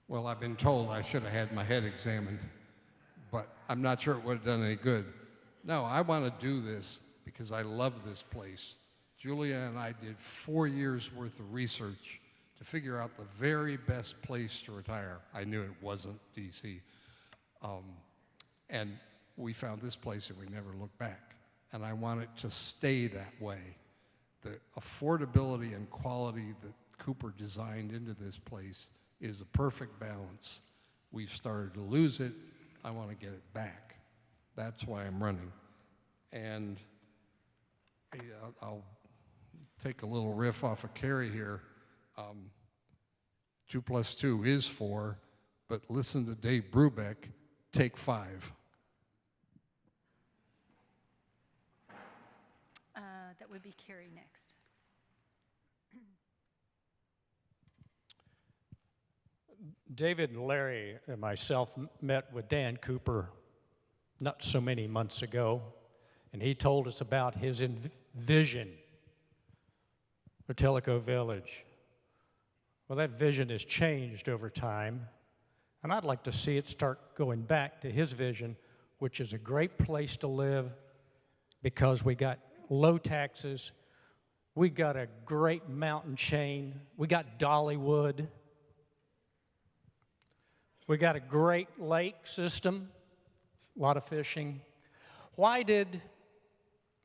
Well, I've been told I should have had my head examined, but I'm not sure it would have done any good. No, I want to do this because I love this place. Julia and I did 4 years worth of research to figure out the very best place to retire. I knew it wasn't DC. And we found this place and we never looked back. And I want it to stay that way. The affordability and quality that Cooper designed into this place is a perfect balance. We've started to lose it. I want to get it back. That's why I'm running. And I'll take a little riff off of Carrie here. 2 + 2 is 4, but listen to Dave Brubeck, take 5. That would be Carrie next. David and Larry and myself met with Dan Cooper not so many months ago, and he told us about his vision for Tellico Village. Well, that vision has changed over time, and I'd like to see it start going back to his vision, which is a great place to live because we got low taxes, We got a great mountain chain. We got Dollywood. We got a great lake system, a lot of fishing. Why did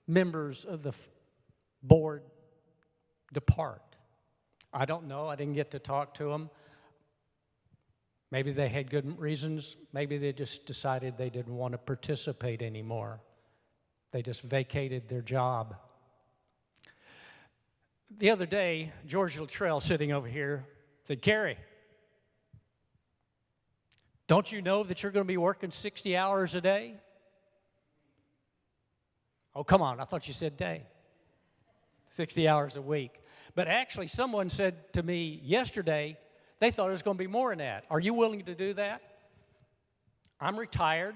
members of the board depart? I don't know. I didn't get to talk to them. Maybe they had good reasons. Maybe they just decided they didn't want to participate anymore. They just vacated their job. The other day, George Luttrell, sitting over here, said, "Kerry, don't you know that you're going to be working 60 hours a day?" Oh, come on, I thought you said day. 60 hours a week. But actually, someone said to me yesterday, they thought it was going to be more than that. Are you willing to do that? I'm retired,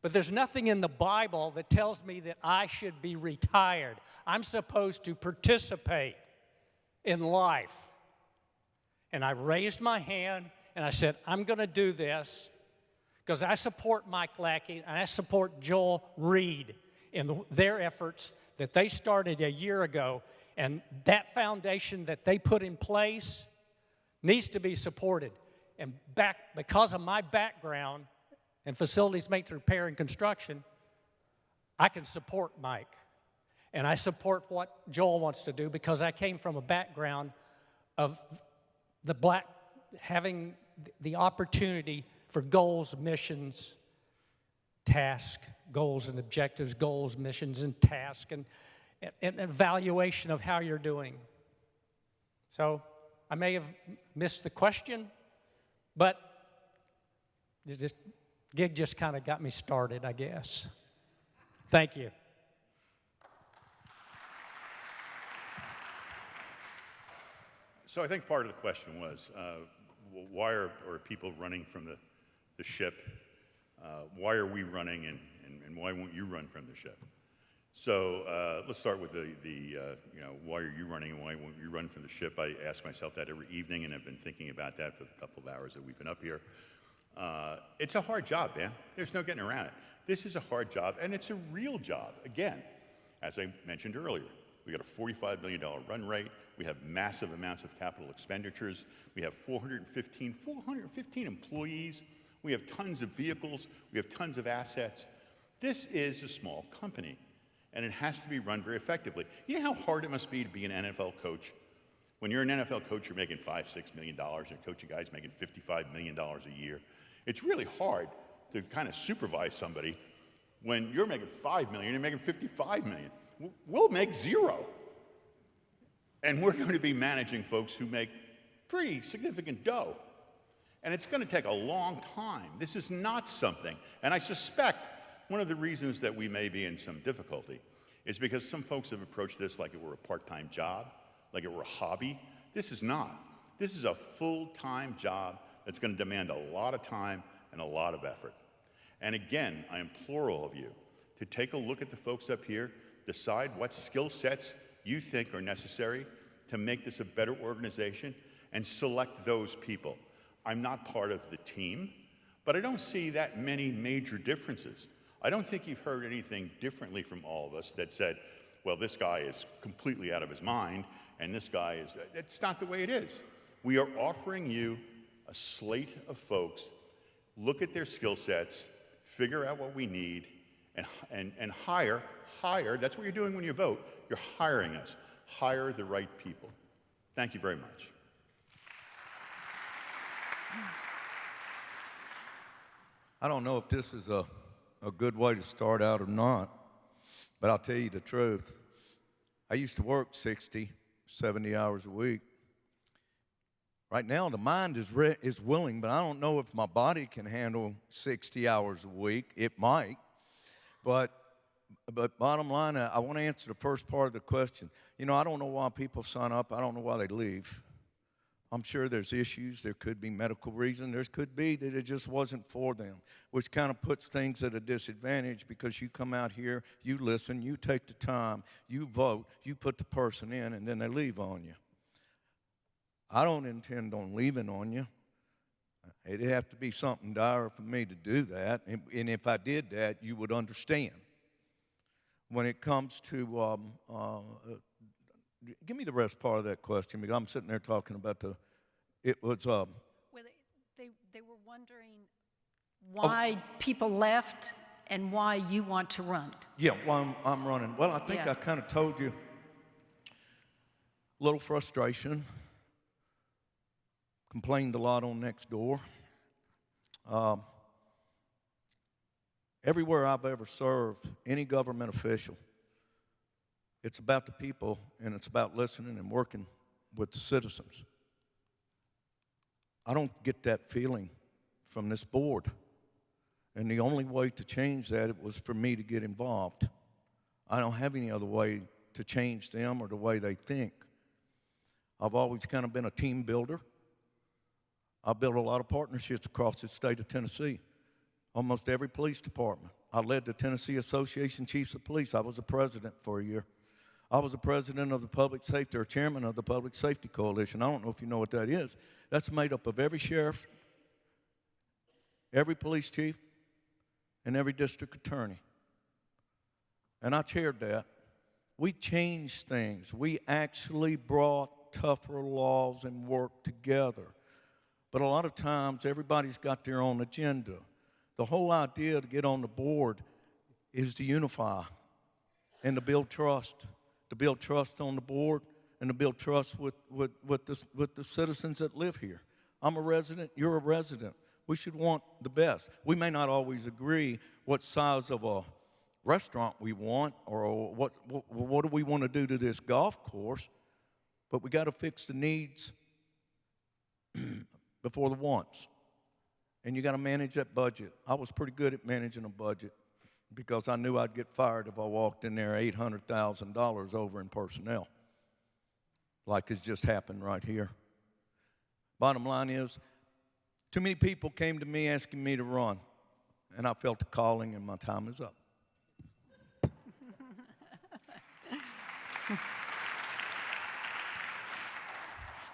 but there's nothing in the Bible that tells me that I should be retired. I'm supposed to participate in life. And I raised my hand and I said, I'm going to do this because I support Mike Lackey and I support Joel Reed in their efforts that they started a year ago. And that foundation that they put in place needs to be supported. And because of my background in facilities maintenance, repair, and construction, I can support Mike. And I support what Joel wants to do because I came from a background of having the opportunity for goals, missions, tasks, goals and objectives, goals, missions, and tasks, and evaluation of how you're doing. So I may have missed the question, but gig just kind of got me started, I guess. Thank you. So I think part of the question was, why are people running from the ship? Why are we running, and why won't you run from the ship? So let's start with why are you running and why won't you run from the ship? I ask myself that every evening, and I've been thinking about that for the couple of hours that we've been up here. It's a hard job, man. There's no getting around it. This is a hard job, and it's a real job. Again, as I mentioned earlier, we got a $45 million run rate. We have massive amounts of capital expenditures. We have 415 employees. We have tons of vehicles. We have tons of assets. This is a small company, and it has to be run very effectively. You know how hard it must be to be an NFL coach? When you're an NFL coach, you're making $5, $6 million. You're coaching guys making $55 million a year. It's really hard to kind of supervise somebody when you're making $5 million and making $55 million. We'll make zero. And we're going to be managing folks who make pretty significant dough. And it's going to take a long time. This is not something, and I suspect one of the reasons that we may be in some difficulty is because some folks have approached this like it were a part-time job, like it were a hobby. This is not. This is a full-time job that's going to demand a lot of time and a lot of effort. And again, I implore all of you to take a look at the folks up here, decide what skill sets you think are necessary to make this a better organization, and select those people. I'm not part of the team, but I don't see that many major differences. I don't think you've heard anything differently from all of us that said, well, this guy is completely out of his mind, and this guy is, it's not the way it is. We are offering you a slate of folks, look at their skill sets, figure out what we need, and hire, that's what you're doing when you vote. You're hiring us. Hire the right people. Thank you very much. I don't know if this is a good way to start out or not, but I'll tell you the truth. I used to work 60, 70 hours a week. Right now, the mind is willing, but I don't know if my body can handle 60 hours a week. It might, but bottom line, I want to answer the first part of the question. You know, I don't know why people sign up. I don't know why they leave. I'm sure there's issues. There could be medical reasons. There could be that it just wasn't for them, which kind of puts things at a disadvantage because you come out here, you listen, you take the time, you vote, you put the person in, and then they leave on you. I don't intend on leaving on you. It'd have to be something dire for me to do that, and if I did that, you would understand. When it comes to give me the rest part of that question, because I'm sitting there talking about it was, Well, they were wondering why people left and why you want to run. yeah, well, I'm running. Well, I think Yeah. I kind of told you, a little frustration, complained a lot on next door. Everywhere I've ever served, any government official, it's about the people and it's about listening and working with the citizens. I don't get that feeling from this board. And the only way to change that it was for me to get involved. I don't have any other way to change them or the way they think. I've always kind of been a team builder. I built a lot of partnerships across the state of Tennessee. Almost every police department. I led the Tennessee Association Chiefs of Police. I was the president for a year. I was the president of the public safety, or chairman of the Public Safety Coalition. I don't know if you know what that is. That's made up of every sheriff, every police chief, and every district attorney. And I chaired that. We changed things. We actually brought tougher laws and worked together. But a lot of times, everybody's got their own agenda. The whole idea to get on the board is to unify and to build trust on the board and to build trust with the citizens that live here. I'm a resident, you're a resident. We should want the best. We may not always agree what size of a restaurant we want or what do we want to do to this golf course, but we got to fix the needs before the wants. And you got to manage that budget. I was pretty good at managing a budget because I knew I'd get fired if I walked in there $800,000 over in personnel, like it's just happened right here. Bottom line is, too many people came to me asking me to run, and I felt the calling, and my time is up.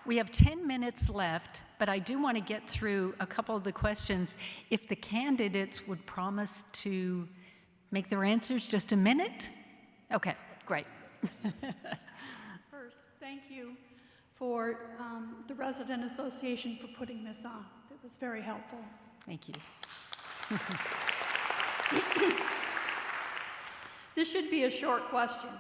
We have 10 minutes left, but I do want to get through a couple of the questions. If the candidates would promise to make their answers just a minute? Okay, great. First, thank you for the Resident Association for putting this on. It was very helpful. Thank you. This should be a short question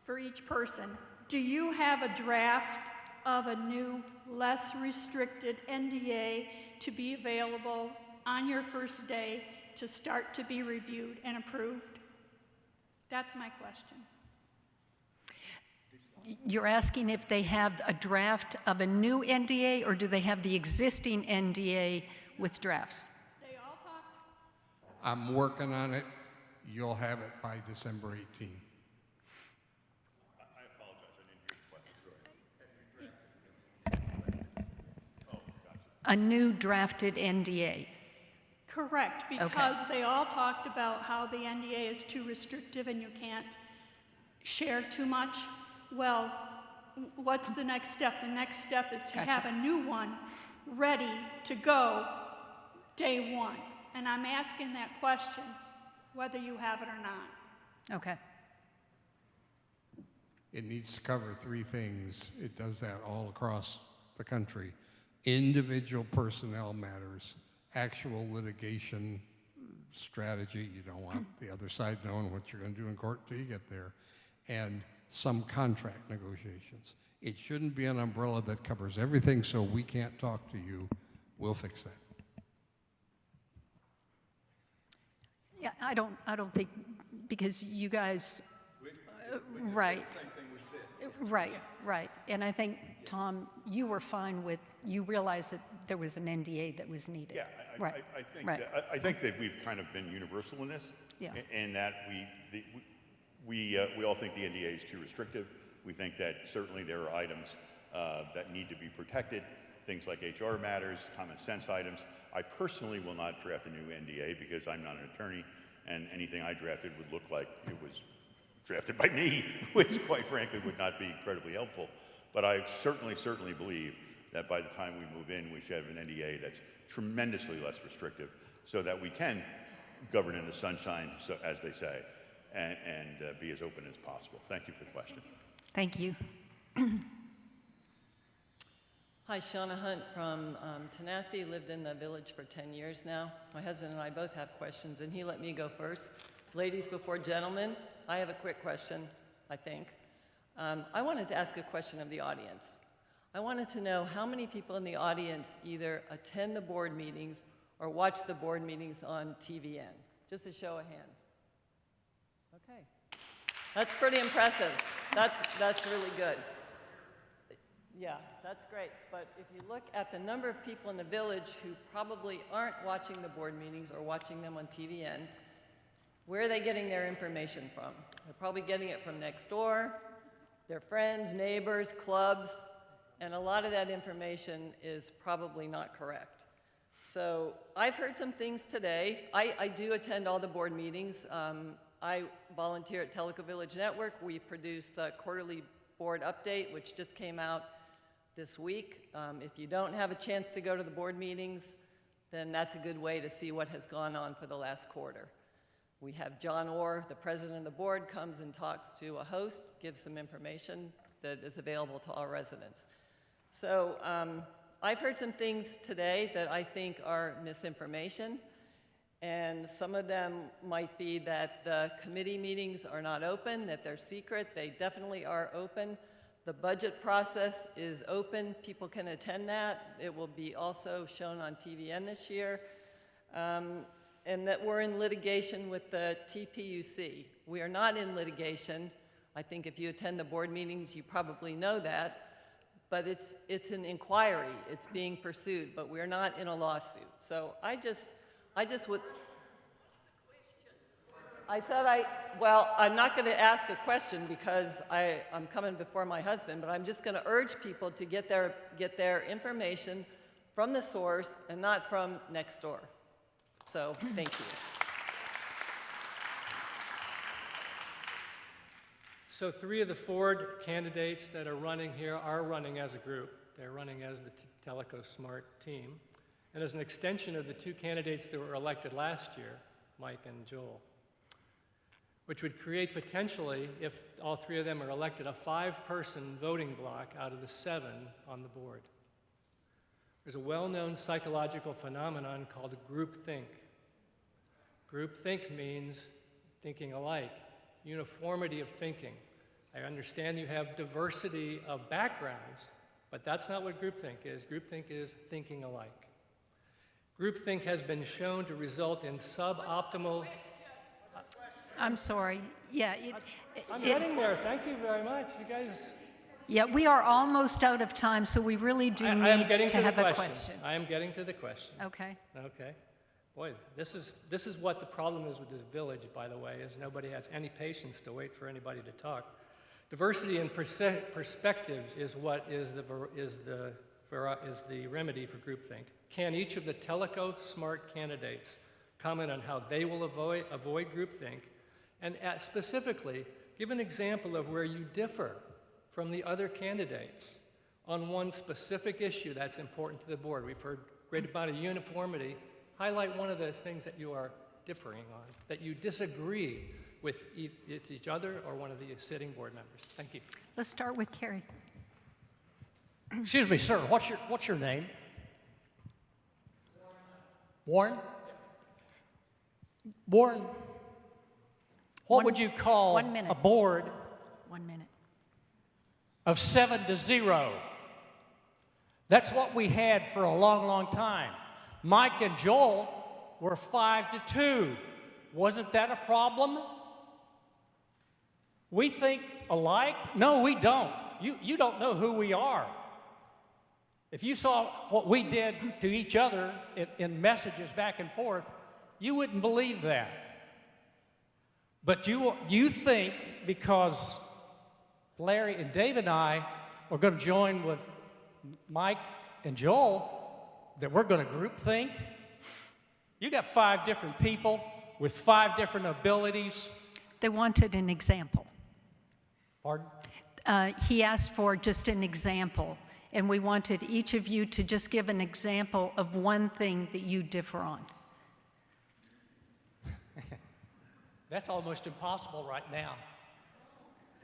for each person. Do you have a draft of a new, less restricted NDA to be available on your first day to start to be reviewed and approved? That's my question. You're asking if they have a draft of a new NDA, or do they have the existing NDA with drafts? They all talked. I'm working on it. You'll have it by December 18th. A new drafted NDA. Correct, because they all talked about how the NDA is too restrictive and you can't share too much. Well, what's the next step? The next step is to have a new one ready to go day one. And I'm asking that question, whether you have it or not. Okay. It needs to cover three things. It does that all across the country. Individual personnel matters, actual litigation strategy. You don't want the other side knowing what you're going to do in court until you get there. And some contract negotiations. It shouldn't be an umbrella that covers everything, so we can't talk to you. We'll fix that. Yeah, I don't think, because you guys, right. Right. And I think, Tom, you were fine with, you realized that there was an NDA that was needed. Yeah, Right. I think that we've kind of been universal in this, Yeah. in that we all think the NDA is too restrictive. We think that certainly there are items that need to be protected, things like HR matters, common sense items. I personally will not draft a new NDA because I'm not an attorney, and anything I drafted would look like it was drafted by me, which quite frankly would not be incredibly helpful. But I certainly believe that by the time we move in, we should have an NDA that's tremendously less restrictive so that we can govern in the sunshine, so, as they say, and be as open as possible. Thank you for the question. Thank you. Hi, Shauna Hunt from Tanasi, lived in the village for 10 years now. My husband and I both have questions, and he let me go first. Ladies before gentlemen, I have a quick question, I think. I wanted to ask a question of the audience. I wanted to know how many people in the audience either attend the board meetings or watch the board meetings on TVN. Just a show of hands. Okay. That's pretty impressive. That's really good. Yeah, that's great. But if you look at the number of people in the village who probably aren't watching the board meetings or watching them on TVN, where are they getting their information from? They're probably getting it from next door, their friends, neighbors, clubs, and a lot of that information is probably not correct. So I've heard some things today. I do attend all the board meetings. I volunteer at Teleco Village Network. We produce the quarterly board update, which just came out this week. If you don't have a chance to go to the board meetings, then that's a good way to see what has gone on for the last quarter. We have John Orr, the president of the board, comes and talks to a host, gives some information that is available to all residents. So I've heard some things today that I think are misinformation, and some of them might be that the committee meetings are not open, that they're secret. They definitely are open. The budget process is open. People can attend that. It will be also shown on TVN this year. And that we're in litigation with the TPUC. We are not in litigation. I think if you attend the board meetings, you probably know that. But it's an inquiry. It's being pursued, but we're not in a lawsuit. So I just would. Well, I'm not going to ask a question because I'm coming before my husband, but I'm just going to urge people to get their information from the source and not from next door. So, thank you. So 3 of the 4 candidates that are running here are running as a group. They're running as the Teleco Smart team. And as an extension of the 2 candidates that were elected last year, Mike and Joel, which would create potentially, if all 3 of them are elected, a 5-person voting block out of the 7 on the board. There's a well-known psychological phenomenon called groupthink. Groupthink means thinking alike, uniformity of thinking. I understand you have diversity of backgrounds, but that's not what groupthink is. Groupthink is thinking alike. Groupthink has been shown to result in suboptimal... I'm sorry. Yeah. I'm getting there. Thank you very much. You guys... Yeah, we are almost out of time, so we really do need to have a question. I am getting to the question. Okay. Okay. Boy, this is what the problem is with this village, by the way, is nobody has any patience to wait for anybody to talk. Diversity in perspectives is what is the remedy for groupthink. Can each of the Teleco Smart candidates comment on how they will avoid groupthink, and specifically give an example of where you differ from the other candidates on one specific issue that's important to the board? We've heard great amount of uniformity. Highlight one of those things that you are differing on, that you disagree with each other or one of the sitting board members. Thank you. Let's start with Carrie. Excuse me, sir. What's your name? Warren? Warren, what would you call a board 1 minute. of 7-0? That's what we had for a long, long time. Mike and Joel were 5-2. Wasn't that a problem? We think alike? No, we don't. You don't know who we are. If you saw what we did to each other in messages back and forth, you wouldn't believe that. But you think because Larry and Dave and I are going to join with Mike and Joel that we're going to group think? You got 5 different people with 5 different abilities. They wanted an example. Pardon? He asked for just an example, and we wanted each of you to just give an example of one thing that you differ on. That's almost impossible right now.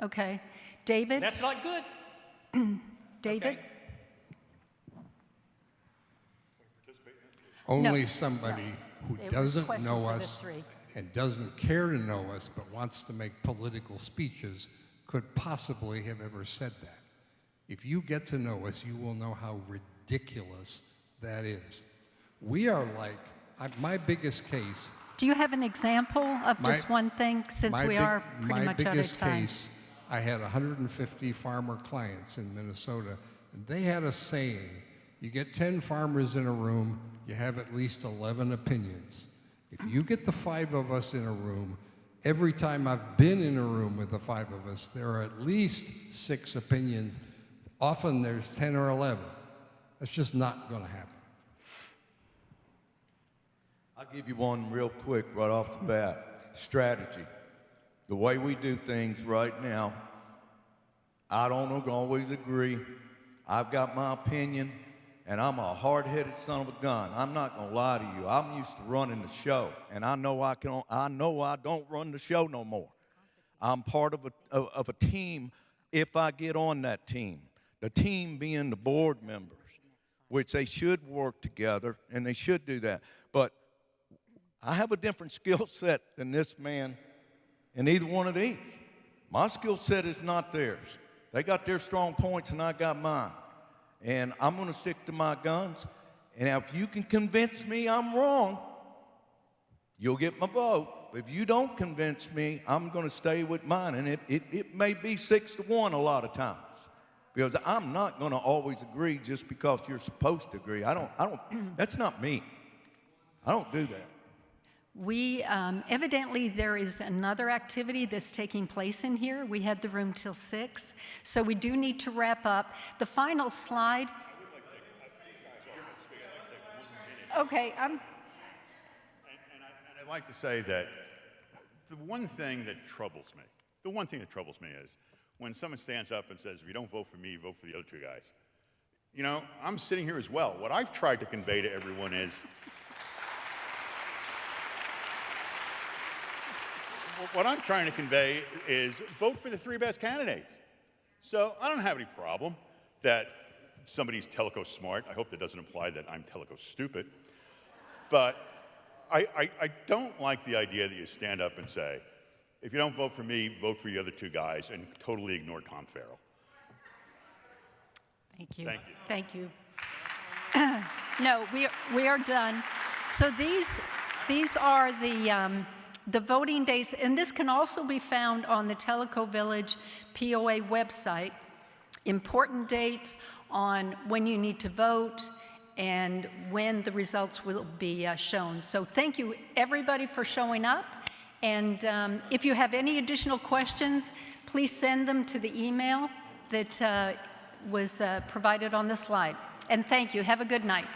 Okay. David? That's not good. David? Only somebody who It was a doesn't question know for the us three. and doesn't care to know us but wants to make political speeches could possibly have ever said that. If you get to know us, you will know how ridiculous that is. We are like, my biggest case. Do you have an example of just My- one thing, since we are pretty much out of biggest time? case, I had 150 farmer clients in Minnesota, and they had a saying, you get 10 farmers in a room, you have at least 11 opinions. If you get the 5 of us in a room, every time I've been in a room with the 5 of us, there are at least 6 opinions. Often there's 10 or 11. That's just not going to happen. I'll give you one real quick right off the bat. Strategy. The way we do things right now, I don't always agree. I've got my opinion, and I'm a hard-headed son of a gun. I'm not going to lie to you. I'm used to running the show, and I know I don't run the show no more. I'm part of a team if I get on that team. The team being the board members, which they should work together, and they should do that. But I have a different skill set than this man in either one of these. My skill set is not theirs. They got their strong points, and I got mine. And I'm going to stick to my guns. And if you can convince me I'm wrong, you'll get my vote. If you don't convince me, I'm going to stay with mine. And it may be 6-1 a lot of times. Because I'm not going to always agree just because you're supposed to agree. That's not me. I don't do that. We, evidently there is another activity that's taking place in here. We had the room till 6, so we do need to wrap up. The final slide. Okay, And I'd like to say that the one thing that troubles me is when someone stands up and says, if you don't vote for me, vote for the other 2 guys. You know, I'm sitting here as well. What I've tried to convey to everyone is, what I'm trying to convey is vote for the 3 best candidates. So I don't have any problem that somebody's teleco smart. I hope that doesn't imply that I'm teleco stupid. But I don't like the idea that you stand up and say, if you don't vote for me, vote for the other 2 guys, and totally ignore Tom Farrell. Thank you. Thank you. Thank you. No, we are done. So these are the voting days, and this can also be found on the Tellico Village POA website. Important dates on when you need to vote and when the results will be shown. So thank you, everybody, for showing up. And if you have any additional questions, please send them to the email that was provided on the slide. And thank you. Have a good night.